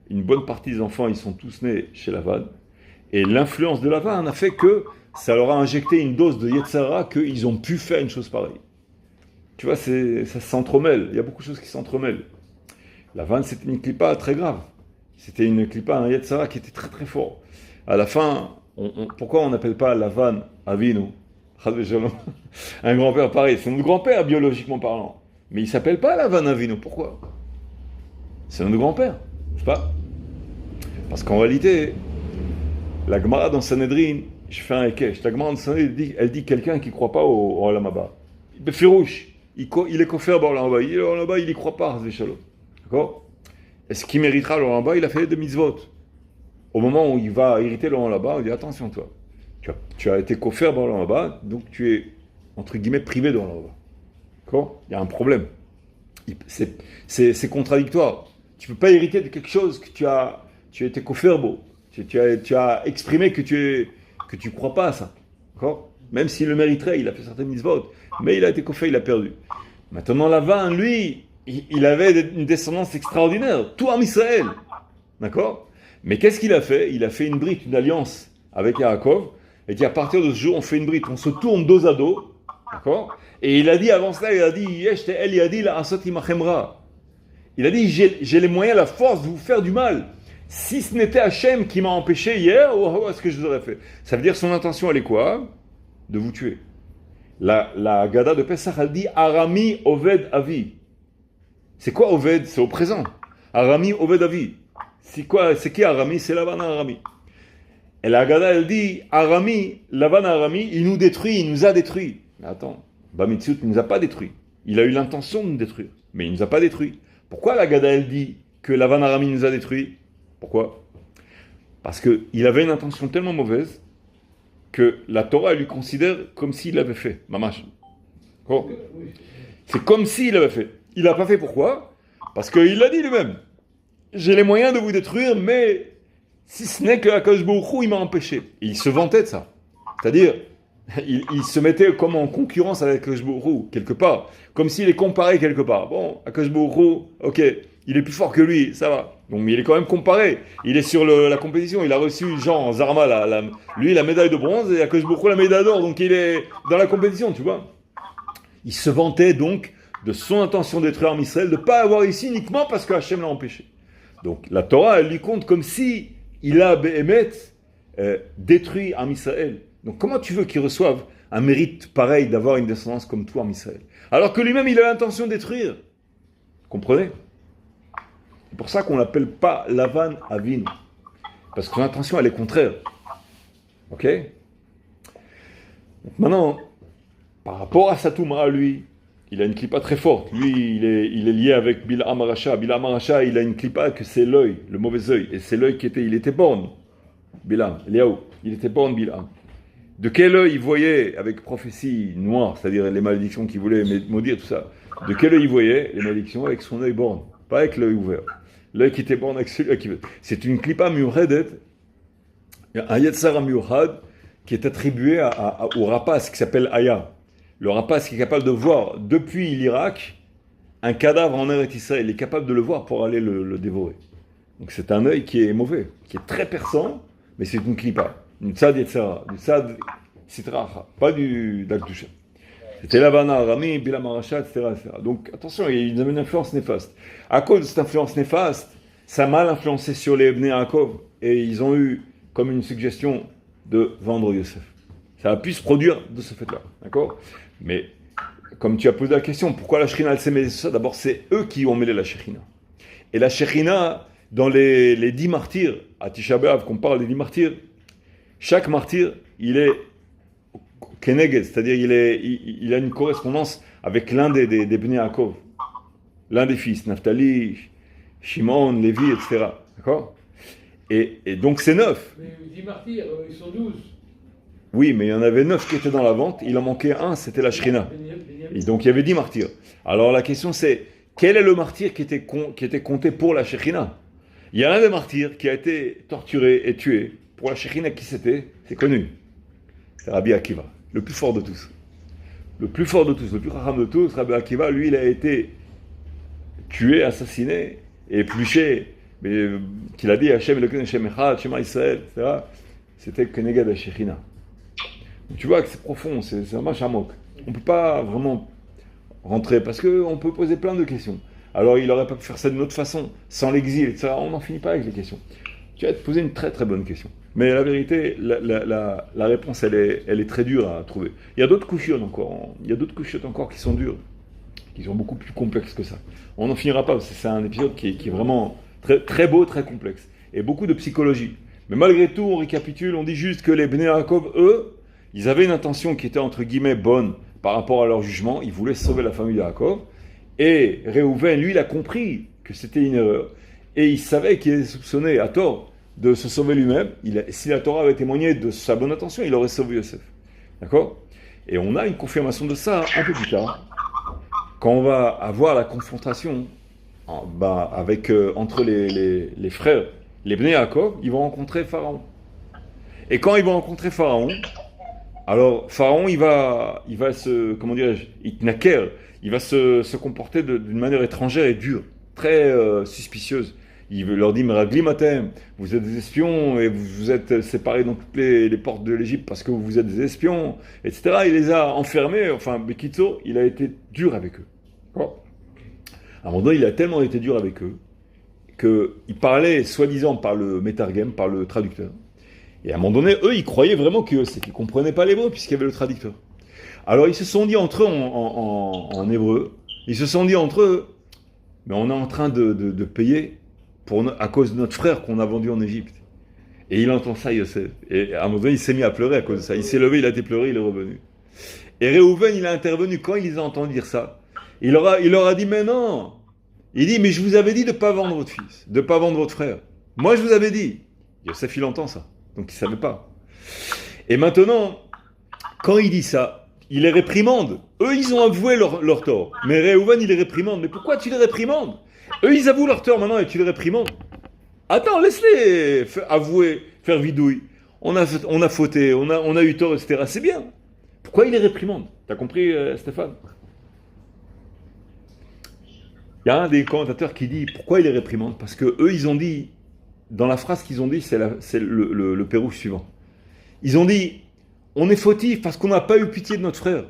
Une bonne partie des enfants, ils sont tous nés chez Lavan. Et l'influence de Lavan a fait que ça leur a injecté une dose de Yetzara qu'ils ont pu faire une chose pareille. Tu vois, ça s'entremêle. Il y a beaucoup de choses qui s'entremêlent. Lavan, c'était une clipa très grave. C'était une clipa, un Yetzara qui était très très fort. À la fin, pourquoi on n'appelle pas Lavan Avinu ? Un grand-père pareil, c'est notre grand-père biologiquement parlant. Mais il ne s'appelle pas Lavan Avinu. Pourquoi ? C'est notre grand-père, je sais pas. Parce qu'en réalité, la Gemara dans Sanhedrin, je fais un ékesh, la Gemara dans Sanhedrin, elle dit quelqu'un qui ne croit pas au Olam Haba. Befirouche, il est kofer au Olam Haba. Olam Haba, il n'y croit pas, d'accord ? Est-ce qu'il méritera le Olam Haba ? Il a fait des mitzvot. Au moment où il va hériter le Olam Haba, on dit attention toi. Tu as été kofer au Olam Haba, donc tu es, entre guillemets, privé de Olam Haba. D'accord ? Il y a un problème. C'est contradictoire. Tu ne peux pas hériter de quelque chose que tu as été koferbo. Tu as exprimé que tu ne crois pas à ça. D'accord ? Même s'il le mériterait, il a fait certaines mitzvot, mais il a été kofer, il a perdu. Maintenant, Lavan, lui, il avait une descendance extraordinaire, tout en Israël. D'accord ? Mais qu'est-ce qu'il a fait ? Il a fait une brite, une alliance avec Yaakov, et dit à partir de ce jour, on fait une brite, on se tourne dos à dos. D'accord ? Et il a dit, avant cela, il a dit, il a dit, j'ai les moyens, la force de vous faire du mal. Si ce n'était Hachem qui m'a empêché hier, est-ce que je vous aurais fait ? Ça veut dire, son intention, elle est quoi ? De vous tuer. La Gada de Pesach, elle dit, Arami Oved Avi. C'est quoi Oved ? C'est au présent. Arami Oved Avi. C'est quoi ? C'est qui Arami ? C'est Lavan Arami. Et la Gada, elle dit, Arami, Lavan Arami, il nous détruit, il nous a détruit. Mais attends. Bamitzut ne nous a pas détruit. Il a eu l'intention de nous détruire, mais il ne nous a pas détruit. Pourquoi la Gada, elle dit que Lavan Arami nous a détruit ? Pourquoi ? Parce qu'il avait une intention tellement mauvaise que la Torah elle lui considère comme s'il l'avait fait. Mamash. Oh. C'est comme s'il l'avait fait. Il n'a pas fait pourquoi ? Parce qu'il l'a dit lui-même. J'ai les moyens de vous détruire, mais si ce n'est que Akadosh Baruch Hu, il m'a empêché. Et il se vantait de ça. C'est-à-dire, il se mettait comme en concurrence avec Akadosh Baruch Hu, quelque part. Comme s'il est comparé quelque part. Bon, Akadosh Baruch Hu, ok, il est plus fort que lui, ça va. Donc, mais il est quand même comparé. Il est sur la compétition. Il a reçu, genre, Zarma, lui, la médaille de bronze, et Akadosh Baruch Hu, la médaille d'or. Donc, il est dans la compétition, tu vois. Il se vantait donc de son intention de détruire Israël, de ne pas avoir réussi uniquement parce que Hachem l'a empêché. Donc, la Torah, elle lui compte comme si il a, Béhémet, détruit Israël. Donc, comment tu veux qu'il reçoive un mérite pareil d'avoir une descendance comme toi, Israël ? Alors que lui-même, il a l'intention de détruire. Vous comprenez ? C'est pour ça qu'on l'appelle pas Lavan Avinu. Parce que son intention, elle est contraire. Ok ? Donc maintenant, par rapport à Satouma, lui, il a une clipa très forte. Lui, il est lié avec Bil'am Rasha. Bil'am Rasha, il a une clipa que c'est l'œil, le mauvais œil. Et c'est l'œil il était borne. Bil'am, Eliaou, il était borne Bil'am. De quel œil il voyait avec prophétie noire, c'est-à-dire les malédictions qu'il voulait maudire, tout ça. De quel œil il voyait les malédictions? Avec son œil borne, pas avec l'œil ouvert. L'œil qui était borne avec celui qui veut. C'est une clipa muredet, un yetzara murad qui est attribué au rapace qui s'appelle Aya. Le rapace qui est capable de voir depuis l'Irak un cadavre en Eretz Israël. Il est capable de le voir pour aller le dévorer. Donc c'est un œil qui est mauvais, qui est très perçant, mais c'est une clipa. Une tzad yetzara, du tzad sitracha, pas du d'akdusha. C'était l'Havana, Rami, Bilam Arasha, etc., etc. Donc attention, il y a une influence néfaste. À cause de cette influence néfaste, ça a mal influencé sur les Bnei Yaakov, et ils ont eu comme une suggestion de vendre Yosef. Ça a pu se produire de ce fait-là, d'accord? Mais comme tu as posé la question, pourquoi la Shekhinah elle s'est mêlée ça? D'abord, c'est eux qui ont mêlé la Shekhinah. Et la Shekhinah, dans les 10 martyrs, à Tisha B'Av, qu'on parle des 10 martyrs, chaque martyr, il est Keneged, c'est-à-dire il a une correspondance avec l'un des Bnei Yaakov, l'un des fils, Naphtali, Shimon, Lévi, etc. D'accord? Et donc c'est 9. Mais 10 martyrs, ils sont 12. Oui, mais il y en avait 9 qui étaient dans la vente, il en manquait un, c'était la Shekhinah. Et donc il y avait 10 martyrs. Alors la question c'est, quel est le martyr qui était compté pour la Shekhinah? Il y a un des martyrs qui a été torturé et tué. Pour la Shekhinah, qui c'était? C'est connu. C'est Rabbi Akiva, le plus fort de tous. Le plus fort de tous, le plus racham de tous, Rabbi Akiva, lui, il a été tué, assassiné, et épluché, mais qu'il a dit Hachem Elokeinu Hachem Echad, Shema Israël, etc. C'était Keneged HaShekhinah. Tu vois que c'est profond, c'est un match amok. On ne peut pas vraiment rentrer, parce qu'on peut poser plein de questions. Alors il n'aurait pas pu faire ça d'une autre façon, sans l'exil, etc. On n'en finit pas avec les questions. Tu vas te poser une très très bonne question. Mais la vérité, la réponse, elle est très dure à trouver. Il y a d'autres couchiottes encore. Il y a d'autres couchiottes encore qui sont dures, qui sont beaucoup plus complexes que ça. On n'en finira pas, parce que c'est un épisode qui est vraiment très, très beau, très complexe. Et beaucoup de psychologie. Mais malgré tout, on récapitule, on dit juste que les Bnei Yaakov, eux, ils avaient une intention qui était entre guillemets bonne par rapport à leur jugement. Ils voulaient sauver la famille de Yaakov. Et Réhouven, lui, il a compris que c'était une erreur. Et il savait qu'il était soupçonné à tort de se sauver lui-même. Si la Torah avait témoigné de sa bonne intention, il aurait sauvé Yosef. D'accord? Et on a une confirmation de ça un peu plus tard, quand on va avoir la confrontation entre les frères, les Bnei Yaakov, ils vont rencontrer Pharaon. Et quand ils vont rencontrer Pharaon, alors Pharaon, il va se, comment dirais-je, il va se comporter d'une manière étrangère et dure, très suspicieuse. Il leur dit, Meragli Matem, vous êtes des espions et vous êtes séparés dans toutes les portes de l'Égypte parce que vous êtes des espions, etc. Il les a enfermés, enfin, Bekitso, il a été dur avec eux. Bon. À un moment donné, il a tellement été dur avec eux qu'il parlait, soi-disant, par le métargem, par le traducteur. Et à un moment donné, eux, ils croyaient vraiment qu'ils ne comprenaient pas l'hébreu puisqu'il y avait le traducteur. Alors, ils se sont dit entre eux en hébreu, ils se sont dit entre eux, mais on est en train de payer à cause de notre frère qu'on a vendu en Égypte. Et il entend ça, Yosef. Et à un moment donné, il s'est mis à pleurer à cause de ça. Il s'est levé, il a été pleuré, il est revenu. Et Réhouven, il a intervenu quand il les a entendus dire ça. Il leur a dit, mais non. Il dit, mais je vous avais dit de ne pas vendre votre fils, de ne pas vendre votre frère. Moi, je vous avais dit. Yosef, il entend ça. Donc, il ne savait pas. Et maintenant, quand il dit ça, il les réprimande. Eux, ils ont avoué leur tort. Mais Réhouven, il les réprimande. Mais pourquoi tu les réprimandes? Eux, ils avouent leur tort maintenant et tu les réprimandes. Attends, laisse-les avouer, faire vidouille. On a fauté, on a eu tort, etc. C'est bien. Pourquoi ils les réprimandent? T'as compris, Stéphane? Il y a un des commentateurs qui dit pourquoi ils les réprimandent? Parce que eux, ils ont dit, dans la phrase qu'ils ont dit, c'est le pérouge suivant. Ils ont dit, on est fautif parce qu'on n'a pas eu pitié de notre frère.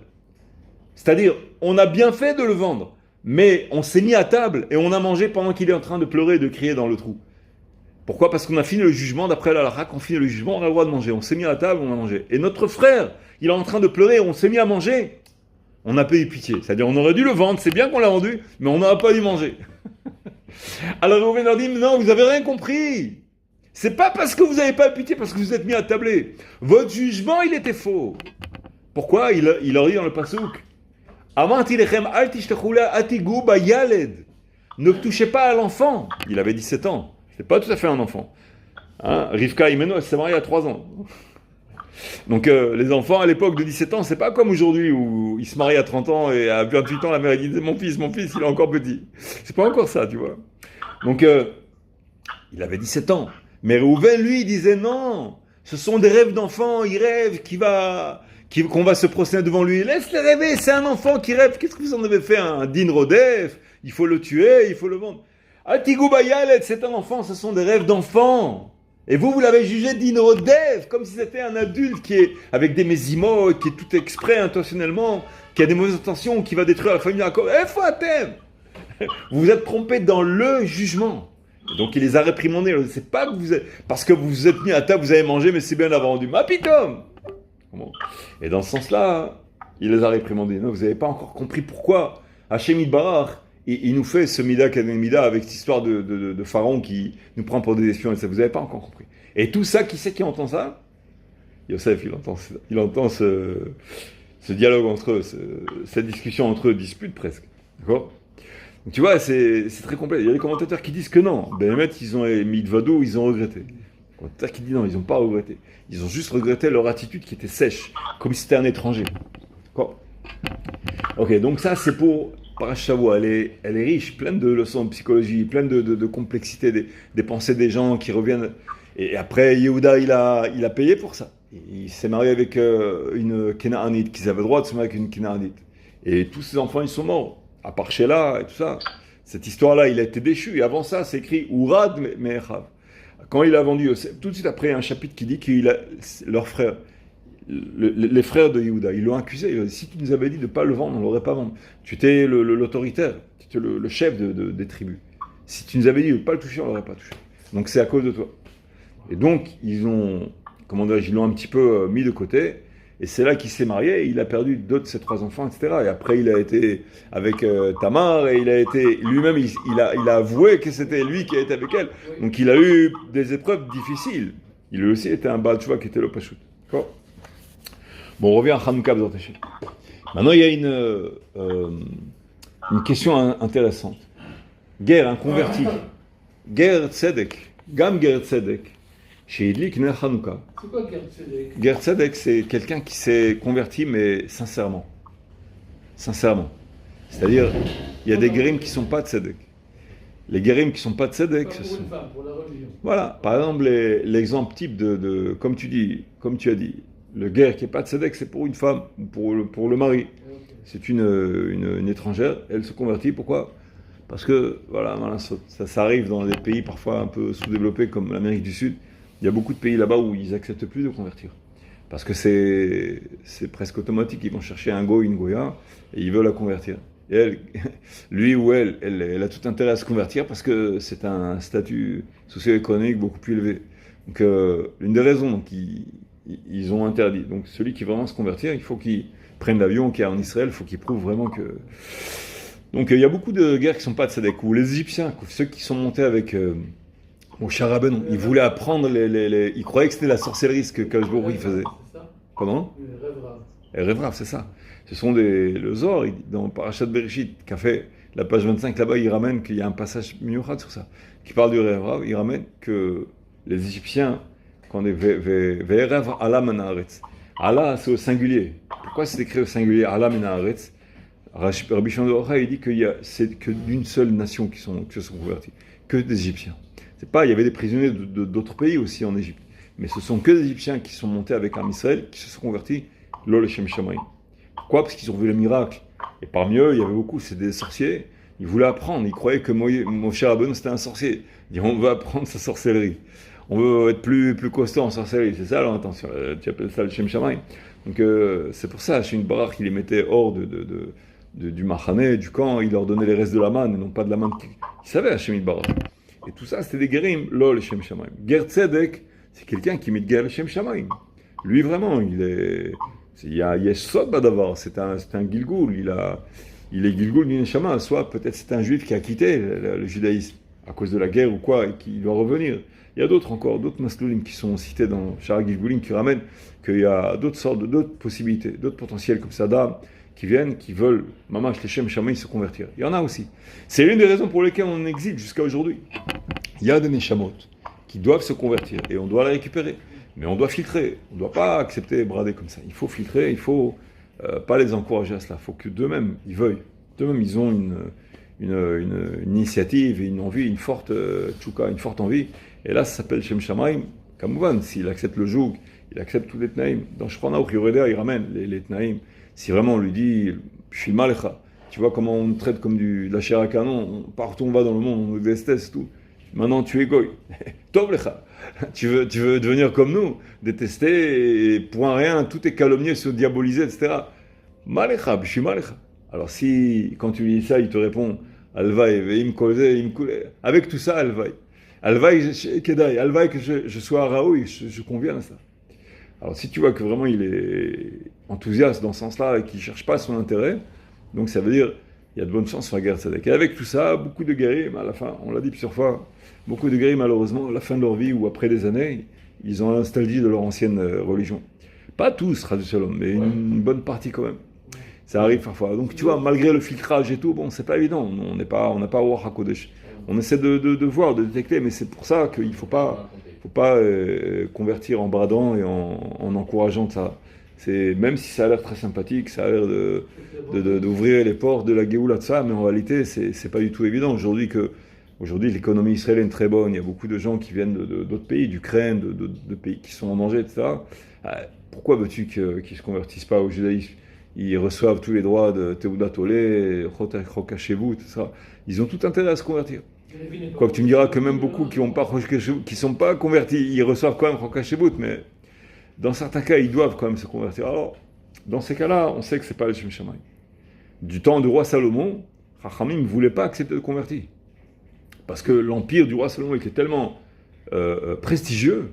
C'est-à-dire, on a bien fait de le vendre, mais on s'est mis à table et on a mangé pendant qu'il est en train de pleurer et de crier dans le trou. Pourquoi? Parce qu'on a fini le jugement, d'après la halakha, quand on finit le jugement, on a le droit de manger. On s'est mis à table, on a mangé. Et notre frère, il est en train de pleurer, on s'est mis à manger. On n'a pas eu pitié. C'est-à-dire, on aurait dû le vendre, c'est bien qu'on l'a vendu, mais on n'aurait pas dû manger. Alors Réhouven leur dit, non, vous n'avez rien compris. C'est pas parce que vous n'avez pas eu pitié, parce que vous êtes mis à tabler. Votre jugement, il était faux. Pourquoi? Il leur dit dans le pasouk, Amarti lechem al tishtachou atigu bayaled. Ne touchez pas à l'enfant. Il avait 17 ans. C'est pas tout à fait un enfant. Hein? Rivka Imeno, elle s'est mariée à 3 ans. Donc les enfants à l'époque de 17 ans, c'est pas comme aujourd'hui où ils se marient à 30 ans et à 28 ans la mère elle dit mon fils, il est encore petit. C'est pas encore ça, tu vois. Donc il avait 17 ans. Mais Réhouven, lui, il disait non, ce sont des rêves d'enfant, il rêve qu'on va se prosterner devant lui. Laisse-les rêver, c'est un enfant qui rêve. Qu'est-ce que vous en avez fait un din rodef? Il faut le tuer, il faut le vendre. Atigou bayalet, c'est un enfant, ce sont des rêves d'enfant. Et vous l'avez jugé d'inrodev, comme si c'était un adulte qui est avec des mésimos, qui est tout exprès, intentionnellement, qui a des mauvaises intentions, qui va détruire la famille Yaakov. Vous vous êtes trompé dans le jugement. Et donc il les a réprimandés. C'est pas que vous êtes, parce que vous vous êtes mis à table, vous avez mangé, mais c'est bien d'avoir rendu. Ma pitom. Et dans ce sens-là, il les a réprimandés. Non, vous n'avez pas encore compris pourquoi Hachem Yitbarach, il nous fait ce Mida Mida avec cette histoire de Pharaon qui nous prend pour des espions. Et ça, vous n'avez pas encore compris. Et tout ça, qui c'est qui entend ça? Yosef, il entend ce dialogue entre eux, cette discussion entre eux, dispute presque. D'accord? Donc tu vois, c'est très complet. Il y a des commentateurs qui disent que non. Béhémet, ils ont mis de vadou, ils ont regretté. Les commentateurs qui disent non, ils n'ont pas regretté. Ils ont juste regretté leur attitude qui était sèche, comme si c'était un étranger. D'accord? Ok, donc ça, c'est pour Parashavua. Elle est riche, pleine de leçons de psychologie, pleine de complexité, des pensées des gens qui reviennent. Et après, Yehuda, il a payé pour ça. Il s'est marié avec une Kenaanite, qu'ils avaient le droit de se marier avec une Kenaanite. Et tous ses enfants, ils sont morts. À part Sheila et tout ça. Cette histoire-là, il a été déchu. Et avant ça, c'est écrit Ourad Me'echav. Quand il a vendu Yosef, tout de suite après, il y a un chapitre qui dit qu'il leurs frères, les frères de Yehuda, ils l'ont accusé. Il a dit, si tu nous avais dit de ne pas le vendre, on ne l'aurait pas vendu. Tu étais l'autoritaire, tu étais le chef des tribus. Si tu nous avais dit de ne pas le toucher, on ne l'aurait pas touché. Donc c'est à cause de toi. Et donc, ils l'ont un petit peu mis de côté. Et c'est là qu'il s'est marié, et il a perdu deux de ses 3 enfants, etc. Et après, il a été avec Tamar, et il a été lui-même, il a avoué que c'était lui qui a été avec elle. Donc il a eu des épreuves difficiles. Il a aussi été un Baal Tshuva qui était le Pachout. D'accord? Bon, on revient à Hanouka B'Zot Hashem. Maintenant, il y a une question intéressante. Guerre inconvertible. Guerre Tzedek. Gam Guerre Tzedek. Chez Idlik Ner Hanouka. C'est quoi Ger Tzedek? Ger Tzedek, c'est quelqu'un qui s'est converti, mais sincèrement. Sincèrement. C'est-à-dire, il y a des guérim qui ne sont pas Tzedek. Les guérim qui ne sont pas Tzedek, Pour une femme, pour la religion. Voilà. Par exemple, l'exemple type de comme tu as dit, le guerre qui n'est pas Tzedek, c'est pour une femme, pour le mari. Okay. C'est une étrangère, elle se convertit. Pourquoi? Parce que, voilà, ça arrive dans des pays parfois un peu sous-développés comme l'Amérique du Sud. Il y a beaucoup de pays là-bas où ils n'acceptent plus de convertir. Parce que c'est presque automatique. Ils vont chercher un go, une goya, et ils veulent la convertir. Et elle, lui ou elle a tout intérêt à se convertir parce que c'est un statut socio-économique beaucoup plus élevé. Donc, l'une des raisons, donc, ils ont interdit. Donc, celui qui veut vraiment se convertir, il faut qu'il prenne l'avion, qui est en Israël, il faut qu'il prouve vraiment que... Donc, il y a beaucoup de guerres qui ne sont pas de Tzedek. Ou les Égyptiens, ceux qui sont montés avec... Moshe Rabbeinu, il voulait apprendre il croyait que c'était la sorcellerie ce que Kadosh Baruch Hu faisait. Comment? Les Rêve Rav, c'est ça. Ce sont le Zohar, dans Parashat Bereshit, qu'a fait la page 25 là-bas, il ramène qu'il y a un passage miouchat sur ça, qui parle du Rêve Rav, il ramène que les Égyptiens, quand on est Ve'erev Allah Menaharetz, Allah c'est au singulier. Pourquoi c'est écrit au singulier Allah Menaharetz? Rabbi Shimon ben Yochai, il dit c'est que d'une seule nation qui se sont convertis, que des Égyptiens. C'est pas, il y avait des prisonniers d'autres pays aussi en Égypte. Mais ce sont que des Égyptiens qui sont montés avec Am Israël, qui se sont convertis, Lo Lechem Shamayim. Pourquoi? Parce qu'ils ont vu le miracle. Et parmi eux, il y avait beaucoup, c'est des sorciers. Ils voulaient apprendre. Ils croyaient que Moshe Rabbeinu, c'était un sorcier. Ils disaient, on veut apprendre sa sorcellerie. On veut être plus costaud en sorcellerie. C'est ça leur intention. Tu appelles ça le Lechem Shamayim. Donc c'est pour ça, chez une barre, il les mettait hors du machané, du camp. Il leur donnait les restes de la manne, et non pas de la manne qu'ils savaient à Shemit Barah. Et tout ça, c'était des guérim, lol, Shem Shamayim. Ger Tzedek, c'est quelqu'un qui met de guerre Shem Shamayim. Lui, vraiment, il y a Yesod Badavar, c'est un Gilgoul, il est Gilgoul du Neshama, soit peut-être c'est un juif qui a quitté le judaïsme à cause de la guerre ou quoi, et qui doit revenir. Il y a d'autres masloulim qui sont cités dans Shara Gilgoulim qui ramènent qu'il y a d'autres possibilités, d'autres potentiels comme Saddam, qui viennent, qui veulent, Mamash, les Shem Shamaï, se convertir. Il y en a aussi. C'est l'une des raisons pour lesquelles on existe jusqu'à aujourd'hui. Il y a des Neshamot qui doivent se convertir et on doit les récupérer. Mais on doit filtrer. On ne doit pas accepter brader comme ça. Il faut filtrer, il ne faut pas les encourager à cela. Il faut que d'eux-mêmes, ils veuillent. D'eux-mêmes, ils ont une initiative et une envie, une forte tchouka, une forte envie. Et là, ça s'appelle Shem Shamaim. Kamouvan, s'il accepte le joug, il accepte tous les tnaïm. Dans Shprana ou Yoredea, il ramène les tnaïm. Si vraiment on lui dit, je suis malecha, tu vois comment on traite comme de la chair à canon, partout on va dans le monde, on nous déteste, tout. Maintenant tu es goy. Tov lecha. Tu veux devenir comme nous, détester, et pour un rien, tout est calomnié, se diaboliser, etc. Malecha, je suis malecha. Alors si, quand tu lui dis ça, il te répond, alvaï, veim kolze, im kule. Avec tout ça, alvaï. Alvaï, kedai, alvaï que je sois raoui, je conviens à ça. Alors si tu vois que vraiment il est enthousiaste dans ce sens-là et qu'il ne cherche pas son intérêt, donc ça veut dire il y a de bonnes chances sur la guerre tzedek. Et avec tout ça, beaucoup de guerriers, à la fin, on l'a dit plusieurs fois, beaucoup de guerriers malheureusement, à la fin de leur vie ou après des années, ils ont la nostalgie de leur ancienne religion. Pas tous, Radu Shalom, mais une bonne partie quand même. Ça arrive parfois. Donc tu vois, malgré le filtrage et tout, bon, c'est pas évident. On n'a pas Ruach HaKodesh. On essaie de voir, de détecter, mais c'est pour ça qu'il ne faut pas convertir en bradant et en encourageant ça. Même si ça a l'air très sympathique, ça a l'air d'ouvrir les portes de la Géoula de ça, mais en réalité, c'est pas du tout évident. Aujourd'hui, l'économie israélienne est très bonne. Il y a beaucoup de gens qui viennent d'autres pays, d'Ukraine, de pays qui sont en danger, etc. Pourquoi veux-tu qu'ils ne se convertissent pas au judaïsme? Ils reçoivent tous les droits de Teudat Olé, Chokashevu, tout ça. Ils ont tout intérêt à se convertir. Quoique tu me diras que même beaucoup qui ne sont pas convertis, ils reçoivent quand même Chokashevu, mais dans certains cas, ils doivent quand même se convertir. Alors, dans ces cas-là, on sait que ce n'est pas le Shem Shamaï. Du temps du roi Salomon, Chachamim ne voulait pas accepter de convertir. Parce que l'empire du roi Salomon était tellement prestigieux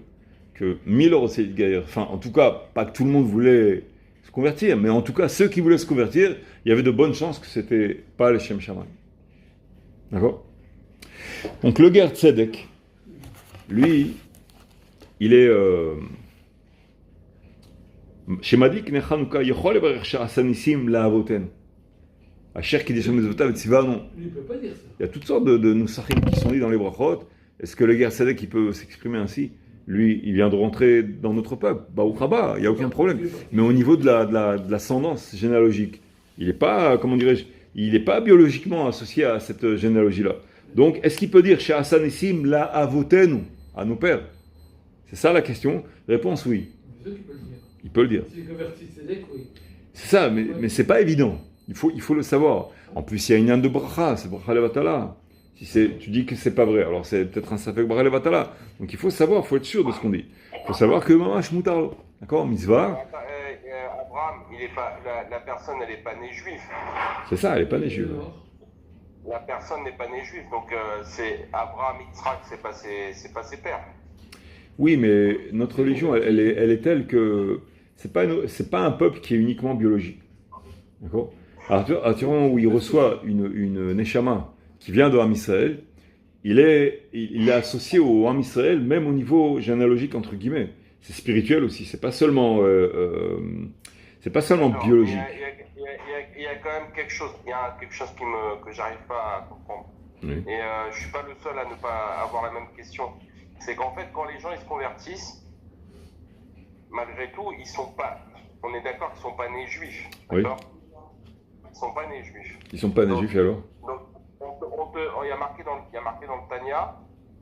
que 1000 euros c'est guerre. Enfin, en tout cas, pas que tout le monde voulait se convertir, mais en tout cas, ceux qui voulaient se convertir, il y avait de bonnes chances que ce n'était pas le Shem Shamaï. D'accord? Donc, le guerre Tzedek, lui, il est. Shemadik Nechanuka Yechol Evarech Sha'asa Nisim La'avoten. Asher Kidesham Ezvotav et Tzivano. Il ne peut pas dire ça. Il y a toutes sortes de nusachim qui sont dit dans les brachot. Est-ce que le guerre Tzedek il peut s'exprimer ainsi? Lui, il vient de rentrer dans notre peuple. Baruch haba, il n'y a aucun problème. Mais au niveau de l'ascendance généalogique, il n'est pas, comment dirais-je, il n'est pas biologiquement associé à cette généalogie-là. Donc, est-ce qu'il peut dire Sha'asa Nisim La'avotenu, à nos pères? C'est ça la question. Réponse oui. C'est sûr qu'il peut le dire. Il peut le dire. Si converti Tzedek, oui. C'est ça, mais c'est pas évident. Il faut le savoir. En plus, il y a une inde de bracha, c'est bracha levatala. Si tu dis que c'est pas vrai, alors c'est peut-être un safek bracha levatala. Donc il faut savoir, il faut être sûr de ce qu'on dit. Il faut savoir que mamash mutarlo. D'accord, mitzvah. Abraham, la personne, elle n'est pas née juive. C'est ça, elle n'est pas née juive. La personne n'est pas née juive, donc c'est Abraham, Yitzhak, c'est pas ses pères. Oui, mais notre religion, elle est telle que c'est pas un peuple qui est uniquement biologique. D'accord? À partir du moment où il reçoit une neshama qui vient de Ham Israël, il est associé au Ham Israël, même au niveau généalogique, entre guillemets. C'est spirituel aussi, c'est pas seulement biologique. Il y a quand même quelque chose que j'arrive pas à comprendre. Oui. Et je suis pas le seul à ne pas avoir la même question. C'est qu'en fait, quand les gens ils se convertissent, malgré tout, ils sont pas. On est d'accord qu'ils sont pas nés juifs. D'accord? Oui. Ils sont pas nés juifs. Ils sont pas nés juifs alors? Donc, il y a marqué dans le Tanya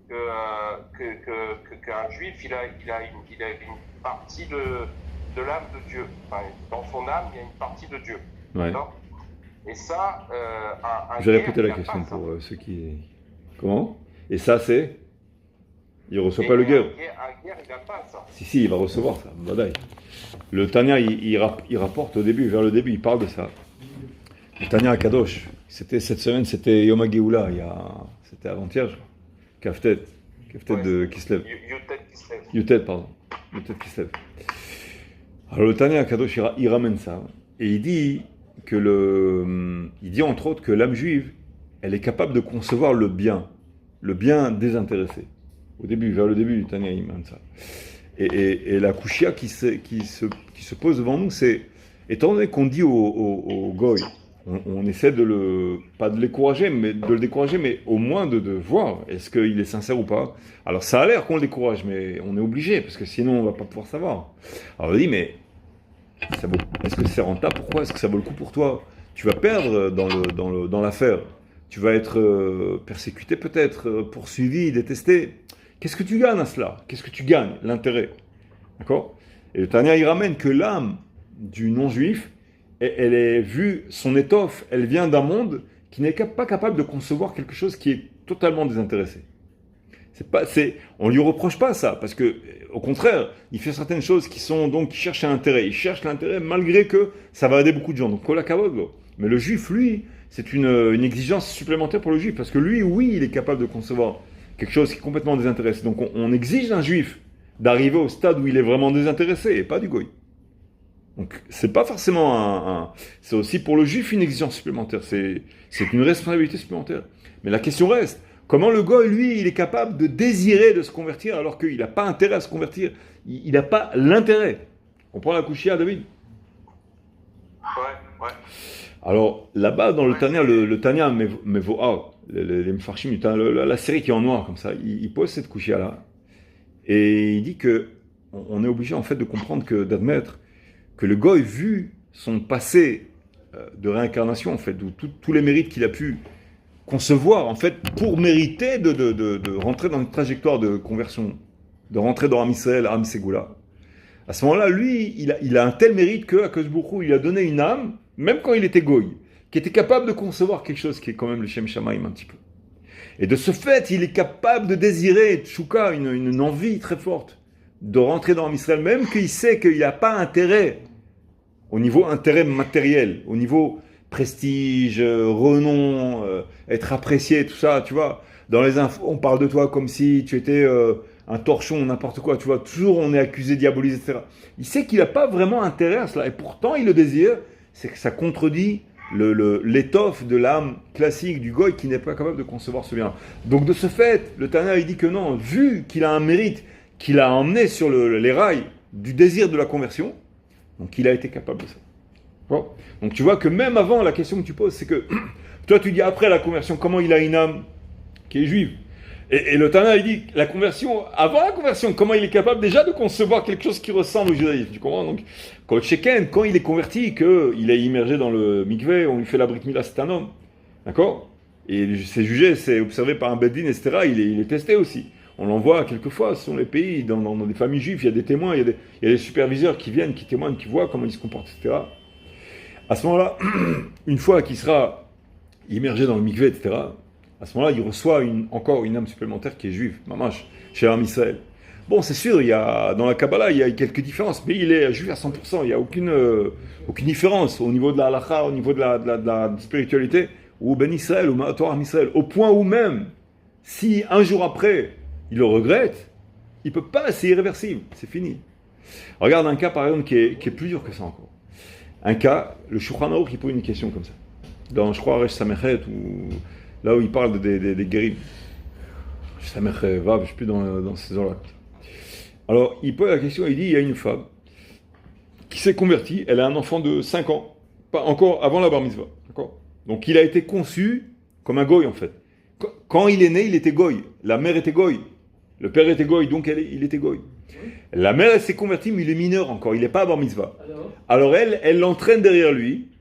qu'un juif, il a une partie de l'âme de Dieu. Enfin, dans son âme, il y a une partie de Dieu. Ouais. D'accord? Et ça, je vais répéter la question pour ceux qui. Comment? Et ça, c'est? Il ne reçoit pas le guerre. Un guerre, il n'a pas ça. Si, il va recevoir ça. Badaï. Le Tanya, il rapporte au début, vers le début, il parle de ça. Le Tanya à Kadosh, cette semaine, c'était Yom HaGeoula, c'était avant-hier, je crois. Kaftet de Kislev. Yutet, pardon. Yutet Kislev. Alors le Tanya à Kadosh, il ramène ça. Et il dit entre autres que l'âme juive, elle est capable de concevoir le bien désintéressé. Vers le début du Tanya, il ramène ça. Et la kouchia qui se pose devant nous, c'est étant donné qu'on dit au goy, on essaie pas de l'écourager, mais de le décourager, mais au moins de voir est-ce qu'il est sincère ou pas. Alors ça a l'air qu'on le décourage, mais on est obligé, parce que sinon on va pas pouvoir savoir. Alors on dit, mais est-ce que c'est rentable? Pourquoi? Est-ce que ça vaut le coup pour toi? Tu vas perdre dans l'affaire. Tu vas être persécuté peut-être, poursuivi, détesté. Qu'est-ce que tu gagnes à cela? Qu'est-ce que tu gagnes? L'intérêt. D'accord? Et le Tanya, il ramène que l'âme du non-juif, elle est vue, son étoffe, elle vient d'un monde qui n'est pas capable de concevoir quelque chose qui est totalement désintéressé. On ne lui reproche pas ça, parce que, au contraire, il fait certaines choses qui cherchent un intérêt. Il cherche l'intérêt malgré que ça va aider beaucoup de gens. Donc, kola kavod. Mais le juif, lui, c'est une exigence supplémentaire pour le juif, parce que lui, oui, il est capable de concevoir quelque chose qui est complètement désintéressé. Donc, on exige d'un juif d'arriver au stade où il est vraiment désintéressé, et pas du goy. Donc, c'est pas forcément c'est aussi pour le juif une exigence supplémentaire. C'est une responsabilité supplémentaire. Mais la question reste, comment le goy, lui, il est capable de désirer de se convertir alors qu'il n'a pas intérêt à se convertir? Il n'a pas l'intérêt. On prend la couchia, David? Ouais. Alors, là-bas, dans le Tanya, le Tanya Mevoa, les Mefarshim, la série qui est en noir, comme ça, il pose cette couchia-là. Et il dit qu'on est obligé, en fait, de comprendre d'admettre que le goy, vu son passé de réincarnation, en fait, tous les mérites qu'il a pu concevoir, en fait, pour mériter de rentrer dans une trajectoire de conversion, de rentrer dans Am Israël, Am Segula. À ce moment-là, lui, il a un tel mérite que Akadosh Baruch Hu, il a donné une âme, même quand il était goy, qui était capable de concevoir quelque chose qui est quand même le Shem Shamaim un petit peu. Et de ce fait, il est capable de désirer, tchouka, une envie très forte, de rentrer dans Am Israël, même qu'il sait qu'il n'a pas intérêt, au niveau intérêt matériel, au niveau prestige, renom, être apprécié, tout ça, tu vois. Dans les infos, on parle de toi comme si tu étais un torchon, n'importe quoi, tu vois. Toujours, on est accusé, diabolisé, etc. Il sait qu'il n'a pas vraiment intérêt à cela, et pourtant, il le désire. C'est que ça contredit l'étoffe de l'âme classique du goy qui n'est pas capable de concevoir ce bien. Donc, de ce fait, le Tana, il dit que non, vu qu'il a un mérite, qu'il a emmené sur les rails du désir de la conversion, donc il a été capable de ça. Bon. Donc tu vois que même avant, la question que tu poses, c'est que toi tu dis après la conversion, comment il a une âme qui est juive? Et le Tana il dit, la conversion, avant la conversion, comment il est capable déjà de concevoir quelque chose qui ressemble au judaïsme? Tu comprends? Donc quand il est converti, qu'il est immergé dans le mikveh, on lui fait la brit mila, c'est un homme. D'accord? Et c'est jugé, c'est observé par un beddin, etc. Il est testé aussi. On l'envoie quelquefois, ce sont les pays, dans des familles juives, il y a des témoins, il y a des superviseurs qui viennent, qui témoignent, qui voient comment ils se comportent, etc. À ce moment-là, une fois qu'il sera immergé dans le mikveh, etc., à ce moment-là, il reçoit encore une âme supplémentaire qui est juive, mamash, chez Am Israël. Bon, c'est sûr, dans la Kabbalah, il y a quelques différences, mais il est juif à 100%, il n'y a aucune différence au niveau de la halakha, au niveau de la spiritualité, ou Ben Israël, ou Ma'ator Am Israël, au point où même, si un jour après, il le regrette, il ne peut pas, c'est irréversible, c'est fini. Regarde un cas par exemple qui est plus dur que ça encore. Un cas, le Shulchan Aruch qui pose une question comme ça. Dans, je crois, Resh Samechet, là où il parle des guérim. Samechet Vav, je ne suis plus dans ces heures-là. Alors, il pose la question, il dit, il y a une femme qui s'est convertie, elle a un enfant de 5 ans, pas encore avant la bar mitzvah. D'accord? Donc il a été conçu comme un goy en fait. Quand il est né, il était goy. La mère était goy. Le père était goy, donc il était goy. La mère, elle s'est convertie, mais il est mineur encore. Il n'est pas à bar mitzvah. Alors elle l'entraîne derrière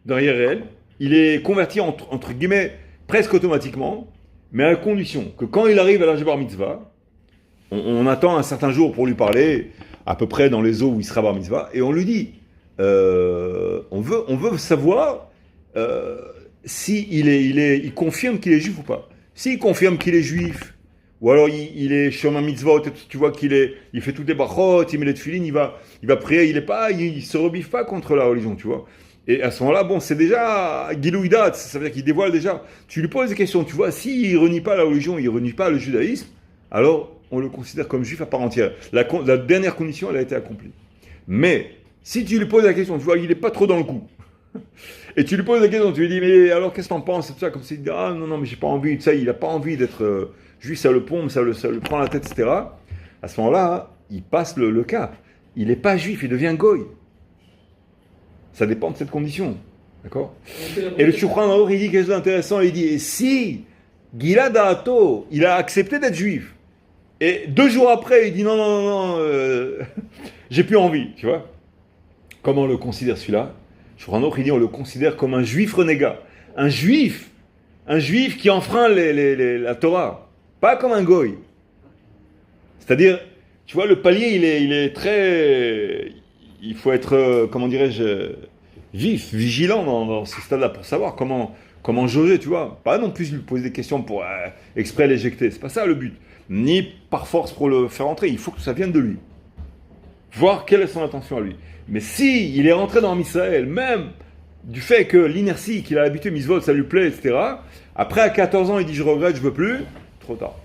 elle. Il est converti entre guillemets presque automatiquement, mais à la condition que quand il arrive à l'âge de bar mitzvah, on attend un certain jour pour lui parler, à peu près dans les eaux où il sera bar mitzvah, et on lui dit, on veut savoir si il confirme qu'il est juif ou pas. S'il confirme qu'il est juif, ou alors il est Shoma Mitzvot, tu vois il fait toutes les brachot, il met les tefilines, il va prier, il se rebiffe pas contre la religion, tu vois. Et à ce moment-là, bon, c'est déjà Gilouidat, ça veut dire qu'il dévoile déjà. Tu lui poses des questions, tu vois, s'il renie pas la religion, il renie pas le judaïsme, alors on le considère comme juif à part entière. La dernière condition, elle a été accomplie. Mais si tu lui poses la question, tu vois, il n'est pas trop dans le coup. Et tu lui poses la question, tu lui dis, mais alors qu'est-ce que t'en penses? Tout ça, comme s'il dit, ah non, mais j'ai pas envie, tu sais, il n'a pas envie d'être juif, ça le pompe, ça le prend la tête, etc. À ce moment-là, il passe le cap. Il n'est pas juif, il devient goy. Ça dépend de cette condition. D'accord? Et le Shulchan Aruch, il dit quelque chose d'intéressant. Il dit, et si Gilad Da'ato, il a accepté d'être juif, et 2 jours après, il dit non, j'ai plus envie, tu vois? Comment on le considère celui-là? Shulchan Aruch, il dit, on le considère comme un juif renégat. Un juif qui enfreint la Torah. Pas comme un goy. C'est-à-dire, tu vois, le palier, il est très... Il faut être, comment dirais-je, vif, vigilant dans ce stade-là pour savoir comment jauger, tu vois. Pas non plus lui poser des questions pour exprès l'éjecter. C'est pas ça le but. Ni par force pour le faire entrer. Il faut que ça vienne de lui. Voir quelle est son intention à lui. Mais si il est rentré dans Israël, même du fait que l'inertie qu'il a habitué, Misvot, ça lui plaît, etc. Après, à 14 ans, il dit je regrette, je veux plus. Trop tard.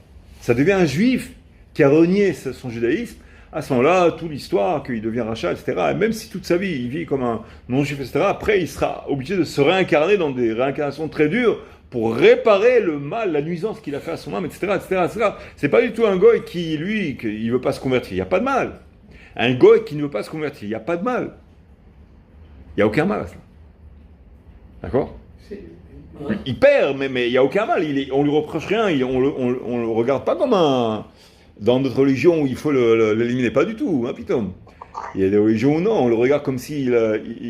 Ça devient un juif qui a renié son judaïsme. À ce moment-là, toute l'histoire, qu'il devient rachat, etc. Et même si toute sa vie, il vit comme un non-juif, etc. Après, il sera obligé de se réincarner dans des réincarnations très dures pour réparer le mal, la nuisance qu'il a fait à son âme, etc., etc. C'est pas du tout un goy qui, lui, il veut pas se convertir. Il n'y a pas de mal. Un goy qui ne veut pas se convertir, il n'y a pas de mal. Il n'y a aucun mal à cela. D'accord? Il perd, mais il n'y a aucun mal. On lui reproche rien. On le regarde pas comme un... Dans notre religion où il faut l'éliminer. Pas du tout, hein, putain. Il y a des religions où non, on le regarde comme s'il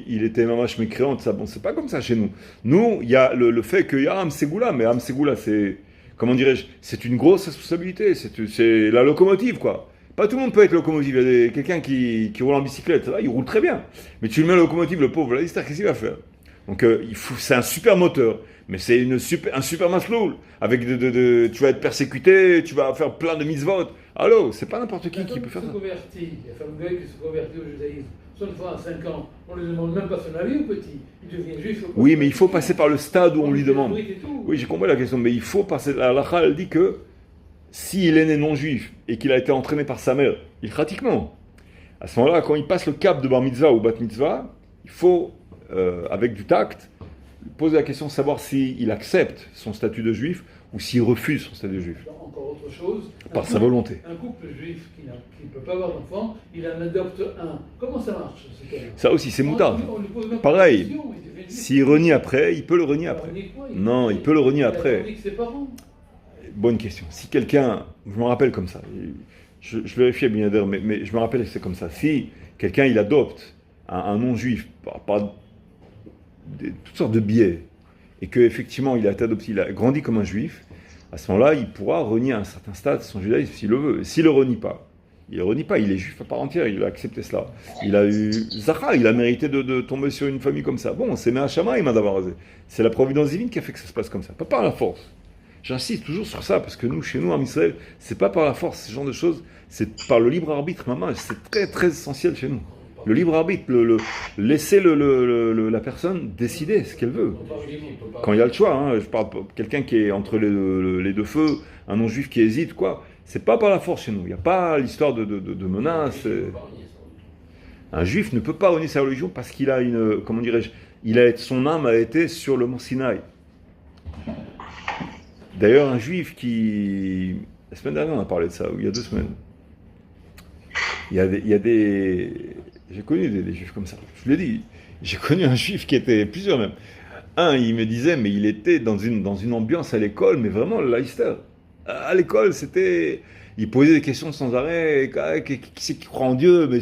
il était mamash mécréant. Bon, c'est pas comme ça chez nous. Nous, il y a le fait qu'il y a Am Ségoula, mais Am Ségoula, c'est... Comment dirais-je? C'est une grosse responsabilité. C'est la locomotive, quoi. Pas tout le monde peut être locomotive. Il y a quelqu'un qui roule en bicyclette, il roule très bien. Mais tu le mets à locomotive, le pauvre, là, qu'est-ce qu'il va faire? Donc, c'est un super moteur. Mais c'est un super masloul. Avec tu vas être persécuté, tu vas faire plein de mitzvot. Allô, c'est pas n'importe qui peut faire ça. Il y a un gars qui se convertit au judaïsme. Soit une fois à 5 ans, on ne lui demande même pas son avis au petit. Il devient juif. Oui, mais il faut passer par le stade où on lui demande. Oui, j'ai compris la question, mais il faut passer. La halakha, elle dit que s'il est né non-juif et qu'il a été entraîné par sa mère, il pratiquement. À ce moment-là, quand il passe le cap de bar mitzvah ou bat mitzvah, il faut, avec du tact, poser la question de savoir s'il accepte son statut de juif ou s'il refuse son statut de juif. Encore autre chose. Par sa volonté. Un couple juif qui ne peut pas avoir d'enfant, il en adopte un. Comment ça marche ce cas-là? Ça aussi, c'est moutarde. Pareil. S'il renie après, il peut le renier après. Non, il peut le renier après. Bonne question. Si quelqu'un, je me rappelle comme ça, je vérifie bien sûr, mais je me rappelle que c'est comme ça. Si quelqu'un il adopte un non-juif par toutes sortes de biais, et qu'effectivement il a été adopté, il a grandi comme un juif, à ce moment-là, il pourra renier à un certain stade son judaïsme s'il le veut. S'il ne le renie pas, il est juif à part entière, il a accepté cela. Il a eu Zachar, il a mérité de tomber sur une famille comme ça. Bon, c'est Me'achama, il m'a d'abord rasé. C'est la providence divine qui a fait que ça se passe comme ça, pas par la force. J'insiste toujours sur ça, parce que chez nous, en Israël, c'est pas par la force, ce genre de choses, c'est par le libre arbitre, maman, c'est très très essentiel chez nous. Le libre arbitre, laisser la personne décider ce qu'elle veut. Quand il y a le choix, hein, je parle de quelqu'un qui est entre les deux feux, un non-juif qui hésite, quoi. C'est pas par la force chez nous. Il n'y a pas l'histoire de menaces. Un juif ne peut pas renier sa religion parce qu'il a comment dirais-je, son âme a été sur le mont Sinaï. D'ailleurs, un juif qui... La semaine dernière, on a parlé de ça, ou il y a 2 semaines. Il y a des... J'ai connu des juifs comme ça. Je l'ai dit. J'ai connu un juif qui était... Plusieurs même. Un, il me disait, mais il était dans une ambiance à l'école, mais vraiment le Leicester. À l'école, c'était... Il posait des questions sans arrêt. Qui c'est qui croit en Dieu? Mais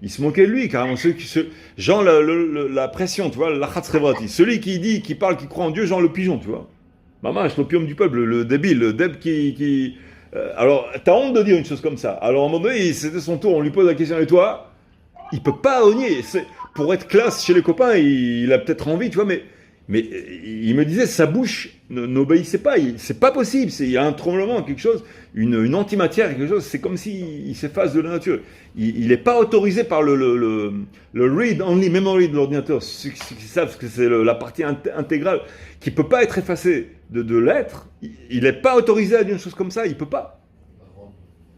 il se moquait de lui, carrément. Genre la pression, tu vois, l'achatz revrati. Celui qui parle, qui croit en Dieu, genre le pigeon, tu vois. Maman, c'est l'opium du peuple, le débile, le deb qui... alors, t'as honte de dire une chose comme ça. Alors, à un moment donné, c'était son tour, on lui pose la question, et toi? Il peut pas renier. Pour être classe chez les copains, il a peut-être envie, tu vois, mais il me disait, sa bouche n'obéissait pas. C'est pas possible. Il y a un tremblement, quelque chose, une antimatière, quelque chose. C'est comme s'il s'efface de la nature. Il n'est pas autorisé par le read-only memory de l'ordinateur. Ceux qui savent que c'est la partie intégrale qui peut pas être effacée de l'être. Il n'est pas autorisé à dire une chose comme ça. Il peut pas.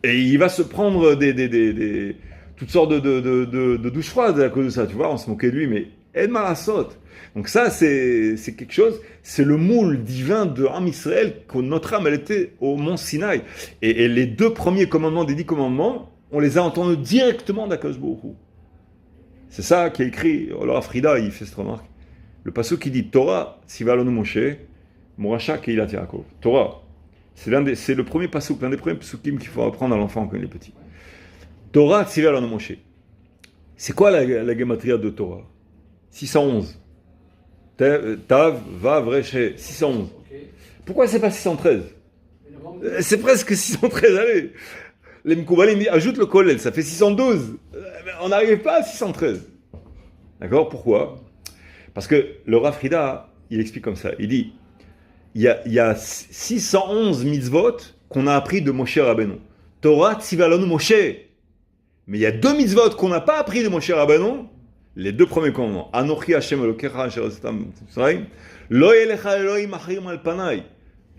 Et il va se prendre toutes sortes de douches froides à cause de ça. Tu vois, on se moquait de lui, mais Ed Malasot. Donc ça, c'est quelque chose, c'est le moule divin de Am Israël, que notre âme, elle était au mont Sinaï. Et les 2 premiers commandements des 10 commandements, on les a entendus directement d'Akadosh Baruch Hu. C'est ça qui est écrit. Alors Frida, il fait cette remarque. Le passage qui dit Torah, Tziva Alonu Moshe, Moracha Keilat Yaakov. Torah, c'est le premier passage, l'un des premiers psukim qu'il faut apprendre à l'enfant quand il est petit. Torah, Tziva Alonu Moshe. C'est quoi la gematria de Torah? 611. Tav, Vav, Reche, 611. Pourquoi c'est pas 613? C'est presque 613, allez. Les Mkoubalim ajoutent le kollel, ça fait 612. On n'arrive pas à 613. D'accord? Pourquoi? Parce que le Rav Frida, il explique comme ça. Il dit, il y a 611 mitzvot qu'on a appris de Moshe Rabbeinu. Torah Tzivalonu Moshe. Mais il y a 2 mitzvot qu'on n'a pas appris de Moshe Rabbeinu. Les 2 premiers commandements. Anochi Hashem Elokecha Asher Asetam Mitzrayim. Lo yelecha Elohim achirim al panai.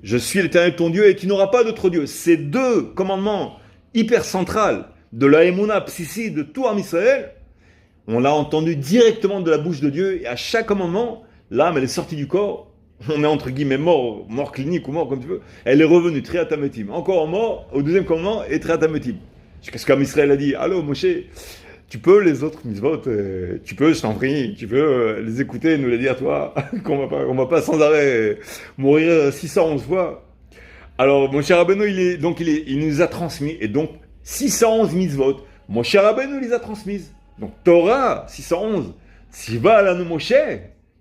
Je suis l'Éternel ton Dieu et tu n'auras pas d'autre Dieu. Ces 2 commandements hyper centrales de la Emouna Psissi de tout Am Israël, on l'a entendu directement de la bouche de Dieu et à chaque commandement, l'âme elle est sortie du corps, on est entre guillemets mort clinique ou mort comme tu veux, elle est revenue, Triatametim. Encore mort au 2e commandement et Triatametim. Qu'est-ce qu'Am Israël a dit? Allô Moshe, tu peux les autres mitzvot, tu peux, je t'en prie, tu peux les écouter et nous les dire toi, qu'on va pas sans arrêt mourir 611 fois. Alors Moshe Rabbeinu, il nous a transmis, et donc 611 mitzvot, Moshe Rabbeinu les a transmises. Donc Torah, 611, Tziva Alanu Moshe,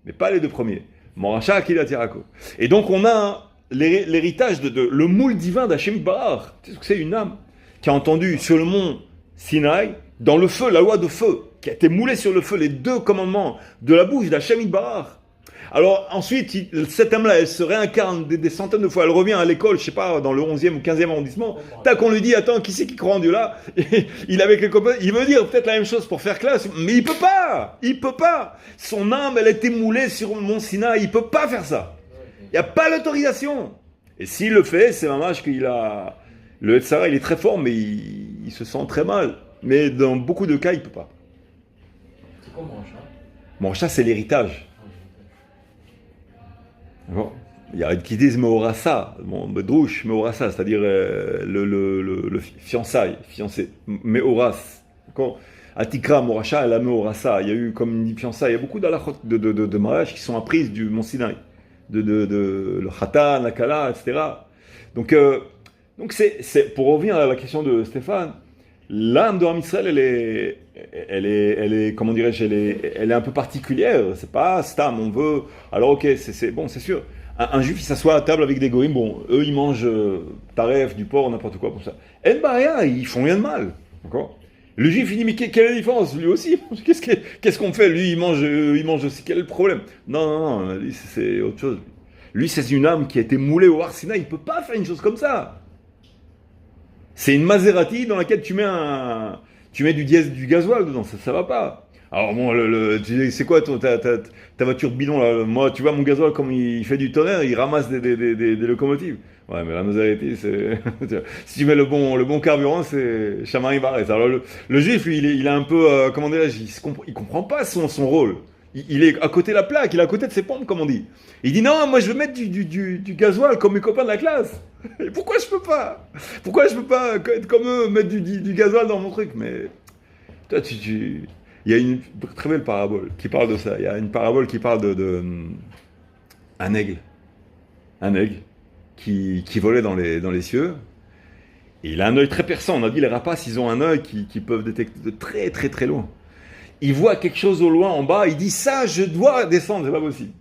mais pas les 2 premiers. Moracha Keilat Yaakov. Et donc on a l'héritage de le moule divin d'Hashem Barach. Tu sais ce que c'est? Une âme qui a entendu sur le mont Sinaï, dans le feu, la loi de feu, qui a été moulée sur le feu, les 2 commandements de la bouche d'Hashem Barach. Alors ensuite, cette âme-là, elle se réincarne des centaines de fois. Elle revient à l'école, je sais pas, dans le 11e ou 15e arrondissement. Tac, on lui dit, attends, qui c'est qui croit en Dieu là? Il est avec les copains, il veut dire peut-être la même chose pour faire classe, mais il peut pas. Il peut pas. Son âme, elle a été moulée sur le mont Sinaï. Il peut pas faire ça. Il n'y a pas l'autorisation. Et s'il le fait, c'est dommage qu'il a... Le Hetzara, il est très fort, mais il se sent très mal. Mais dans beaucoup de cas, il peut pas. C'est quoi Moracha? Moracha, c'est l'héritage. Bon. Il y a qui disent Meorasa, Bedrouche, Meorasa, c'est-à-dire le fiancé, Meoras. D'accord? Atikra, Moracha, et la Meorasa. Il y a eu comme une fiançailles. Il y a beaucoup d'halachot de mariage qui sont apprises du Mont Sinaï. Le Khatan, la Kala, etc. Donc c'est pour revenir à la question de Stéphane, l'âme de Am Israël, elle est comment dirais-je, elle est un peu particulière. C'est pas stam, on veut. Alors ok, c'est bon, c'est sûr. Un juif, il s'assoit à table avec des goïms, bon, eux, ils mangent taref, du porc, n'importe quoi pour ça. En Baria, ils font rien de mal, d'accord? Le juif, il dit, mais quelle est la différence? Lui aussi, qu'est-ce qu'on fait? Lui, il mange aussi, quel est le problème? Non, lui, c'est autre chose. Lui, c'est une âme qui a été moulée au Har Sinaï, il peut pas faire une chose comme ça. C'est une Maserati dans laquelle tu mets du diesel, du gasoil dedans, ça va pas. Alors bon, c'est quoi ta voiture bidon là? Moi, tu vois mon gasoil comme il fait du tonnerre, il ramasse des locomotives. Ouais, mais la Maserati, c'est si tu mets le bon carburant, c'est Chamari Barès. Alors le juif, lui, il a un peu comment dirais-je, il comprend pas son rôle. Il est à côté de la plaque, il est à côté de ses pompes, comme on dit. Il dit non, moi je veux mettre du gasoil comme mes copains de la classe. Et pourquoi je peux pas être comme eux, mettre du gasoil dans mon truc? Mais toi, il y a une très belle parabole qui parle de ça. Il y a une parabole qui parle de un aigle qui volait dans les cieux. Et il a un œil très perçant. On a dit les rapaces, ils ont un œil qui peuvent détecter de très très très loin. Il voit quelque chose au loin en bas. Il dit ça, je dois descendre, c'est pas possible.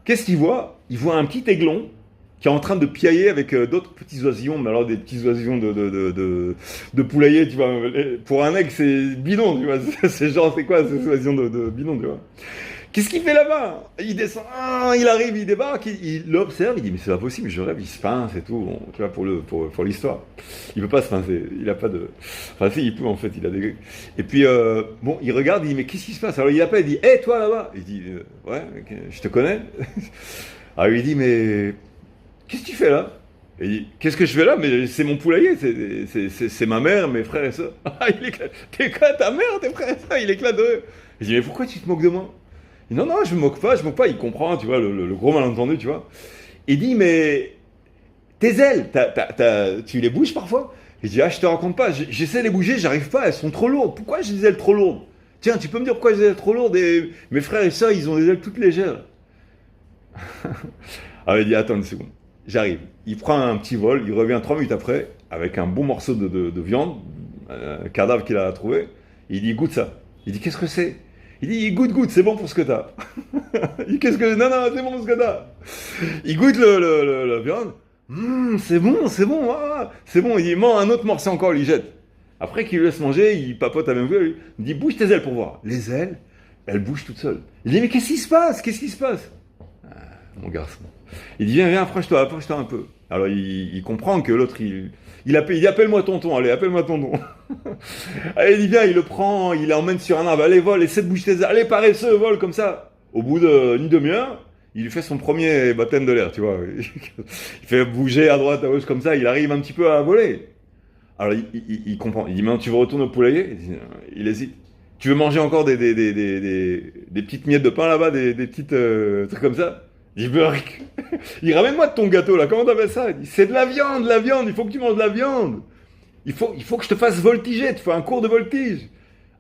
Qu'est-ce qu'il voit? Il voit un petit aiglon qui est en train de piailler avec d'autres petits oisillons, mais alors des petits oisillons de poulailler, tu vois. Pour un aigle, c'est bidon, tu vois. C'est quoi ces oisillons de bidon, tu vois. Qu'est-ce qu'il fait là-bas? Il descend, il arrive, il débarque, il l'observe, il dit mais c'est pas possible, je rêve, il se pince et tout, bon, tu vois, pour l'histoire. Il peut pas se pincer, il a pas de... Enfin si, il peut en fait, il a des... Et puis, bon, il regarde, il dit mais qu'est-ce qui se passe? Alors il appelle, il dit hé, toi là-bas? Il dit ouais, je te connais. Alors il dit mais qu'est-ce que tu fais là? Et il dit qu'est-ce que je fais là? Mais c'est mon poulailler, c'est ma mère, mes frères et sœurs. Il éclate. T'es quoi, ta mère, tes frères et sœurs? Il éclate de rire. Il dit mais pourquoi tu te moques de moi? Il dit, non, je me moque pas, il comprend, tu vois, le gros malentendu, tu vois. Il dit, mais tes ailes, tu les bouges parfois? Il dit, je te raconte pas, j'essaie de les bouger, j'arrive pas, elles sont trop lourdes. Pourquoi j'ai des ailes trop lourdes? Tiens, tu peux me dire pourquoi j'ai des ailes trop lourdes et mes frères et sœurs, ils ont des ailes toutes légères. Alors il dit, attends une seconde, j'arrive. Il prend un petit vol, il revient 3 minutes après, avec un bon morceau de viande, un cadavre qu'il a trouvé. Il dit, goûte ça. Il dit, qu'est-ce que c'est? Il dit, goûte, c'est bon pour ce que t'as. Il dit, qu'est-ce que... Non, c'est bon pour ce que t'as. Il goûte la viande. C'est bon, c'est bon. Il dit, mange un autre morceau encore, il jette. Après qu'il lui laisse manger, il papote à même vue. Il dit, bouge tes ailes pour voir. Les ailes, elles bougent toutes seules. Il dit, mais qu'est-ce qui se passe? Mon garçon. Il dit, viens, approche-toi un peu. Alors il comprend que l'autre, il dit, appelle-moi tonton, allez, appelle-moi tonton. Allez, il dit, viens, il le prend, il l'emmène sur un arbre, allez, vole, essaie de bouger tes ailes, allez, paresseux, vole comme ça. Au bout d'une demi-heure, il lui fait son premier baptême de l'air, tu vois. Il fait bouger à droite, à gauche comme ça, il arrive un petit peu à voler. Alors il comprend, il dit, maintenant tu veux retourner au poulailler? Il hésite. Tu veux manger encore des petites miettes de pain là-bas, des petites trucs comme ça? Il dit, Burk, il ramène-moi de ton gâteau là, comment t'appelles ça? Il dit, c'est de la viande, il faut que tu manges de la viande. Il faut que je te fasse voltiger, tu fais un cours de voltige.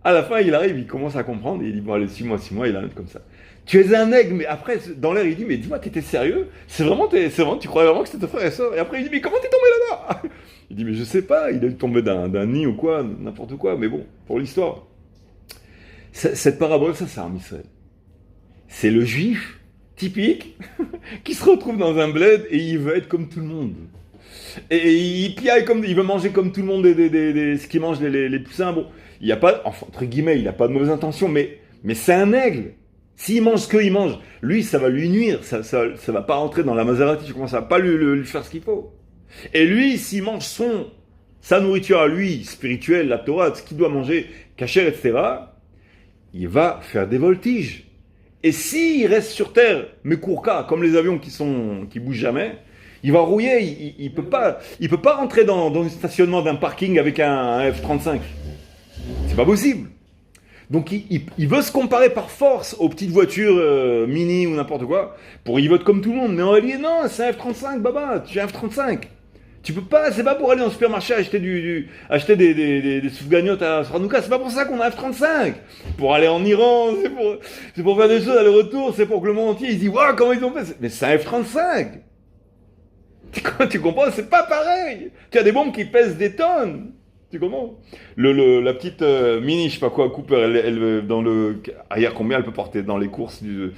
À la fin, il arrive, il commence à comprendre, et il dit, bon allez, 6 mois, il arrête comme ça. Tu es un aigle, mais après, dans l'air, il dit, mais dis-moi, t'étais sérieux? C'est vraiment, tu croyais vraiment que c'était frère et soeur? Et après, il dit, mais comment t'es tombé là-bas? Il dit, mais je sais pas, il a dû tomber d'un nid ou quoi, n'importe quoi, mais bon, pour l'histoire. Cette parabole, ça, c'est un Israël. C'est le juif typique qui se retrouve dans un bled et il veut être comme tout le monde. Et il piaille comme, il veut manger comme tout le monde ce qu'ils mangent les poussins. Bon, il n'y a pas, enfin, entre guillemets, il n'a pas de mauvaise intention, mais c'est un aigle. S'il mange ce qu'il mange, lui, ça va lui nuire, ça va pas rentrer dans la Maserati, ça va pas lui faire ce qu'il faut. Et lui, s'il mange sa nourriture à lui, spirituelle, la Torah, ce qu'il doit manger, kasher, etc., il va faire des voltiges. Et s'il reste sur terre, mekourka, comme les avions qui bougent jamais, il va rouiller, il peut pas rentrer dans le stationnement d'un parking avec un F-35. C'est pas possible. Donc il veut se comparer par force aux petites voitures mini ou n'importe quoi, il veut être comme tout le monde. Mais en réalité, non, c'est un F-35, baba, tu es un F-35. Tu peux pas, c'est pas pour aller dans le supermarché acheter acheter des soufgagnottes à Sranouka, c'est pas pour ça qu'on a un F-35. Pour aller en Iran, c'est pour faire des choses aller-retour, c'est pour que le monde entier, il se dit, waouh, comment ils ont fait? Mais c'est un F-35. Tu comprends? C'est pas pareil. Tu as des bombes qui pèsent des tonnes. Tu comprends? La petite mini, je sais pas quoi, Cooper, elle dans le arrière, combien elle peut porter dans les courses du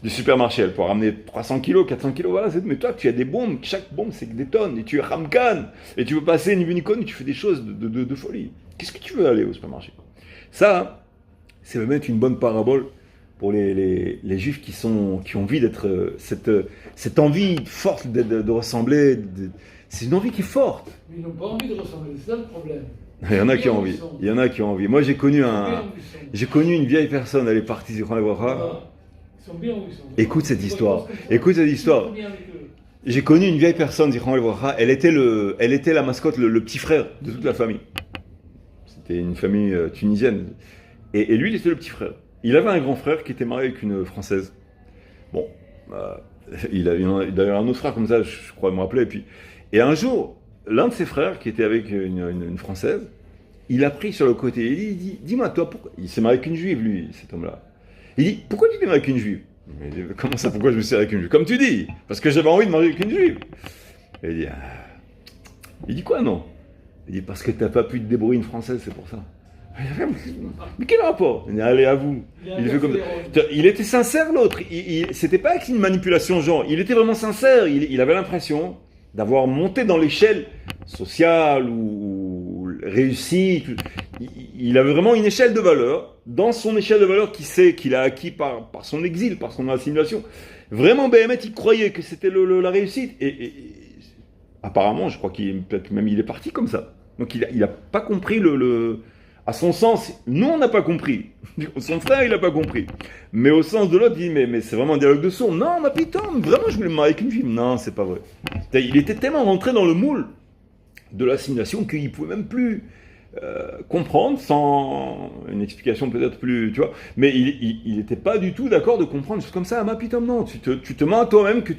supermarché? Elle peut ramener 300 kilos, 400 kilos, voilà, mais toi, tu as des bombes, chaque bombe, c'est des tonnes, et tu es Ramkan, et tu veux passer une Unicon, et tu fais des choses de folie. Qu'est-ce que tu veux aller au supermarché? Ça, c'est même une bonne parabole pour les juifs qui ont envie d'être, cette envie forte de ressembler, c'est une envie qui est forte. Mais ils n'ont pas envie de ressembler, c'est ça le problème. Il y en a qui ont envie. Moi, j'ai connu une vieille personne, elle est partie, Ils sont bien où ils sont. Écoute cette histoire. J'ai connu une vieille personne, elle était la mascotte, le petit frère de toute la famille. C'était une famille tunisienne. Et lui, il était le petit frère. Il avait un grand frère qui était marié avec une Française. Bon, il avait d'ailleurs un autre frère comme ça, je crois me rappeler. Et un jour, l'un de ses frères, qui était avec une Française, il a pris sur le côté, il dit, dis-moi toi, pourquoi... Il s'est marié avec une juive, lui, cet homme-là. Il dit, pourquoi tu t'es marié avec une juive? Mais comment ça, pourquoi je me suis marié avec une juive? Comme tu dis, parce que j'avais envie de marier avec une juive. Et il dit quoi, non? Il dit, parce que t'as pas pu te débrouiller une Française, c'est pour ça. Mais quel rapport? Il dit, allez, à vous. Il était sincère, l'autre. C'était pas une manipulation, genre. Il était vraiment sincère. Il avait l'impression d'avoir monté dans l'échelle sociale ou réussie. Il avait vraiment une échelle de valeur. Dans son échelle de valeur qu'il a acquis par son exil, par son assimilation. Vraiment, Béhémet, il croyait que c'était la réussite. Et apparemment, je crois peut-être même il est parti comme ça. Donc il n'a pas compris à son sens, nous on n'a pas compris. Son frère il n'a pas compris. Mais au sens de l'autre, il dit mais c'est vraiment un dialogue de sourds. Non, ma putain, vraiment je voulais me marier avec une fille. Non, c'est pas vrai. Il était tellement rentré dans le moule de l'assimilation qu'il ne pouvait même plus comprendre sans une explication peut-être plus, tu vois. Mais il n'était pas du tout d'accord de comprendre juste comme ça. Ma putain, non, tu te mens à toi-même que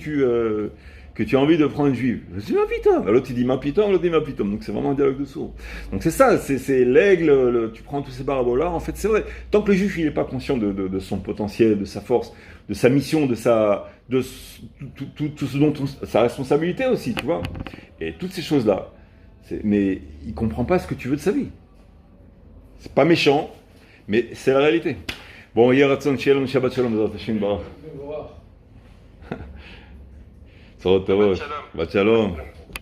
que tu as envie de prendre une juive. Je dis ma pitom. L'autre il dit ma pitom, l'autre dit ma pitom. Donc c'est vraiment un dialogue de sourds. Donc c'est ça, c'est l'aigle, tu prends tous ces paraboles-là. En fait, c'est vrai. Tant que le juif il n'est pas conscient de son potentiel, de sa force, de sa mission, de tout ce dont sa responsabilité aussi, tu vois. Et toutes ces choses-là. Mais il ne comprend pas ce que tu veux de sa vie. C'est pas méchant, mais c'est la réalité. Bon, hier, Ratzon Shalom, Shabbat Shalom, Bezrat Hashem Barach. Shalom. Shalom.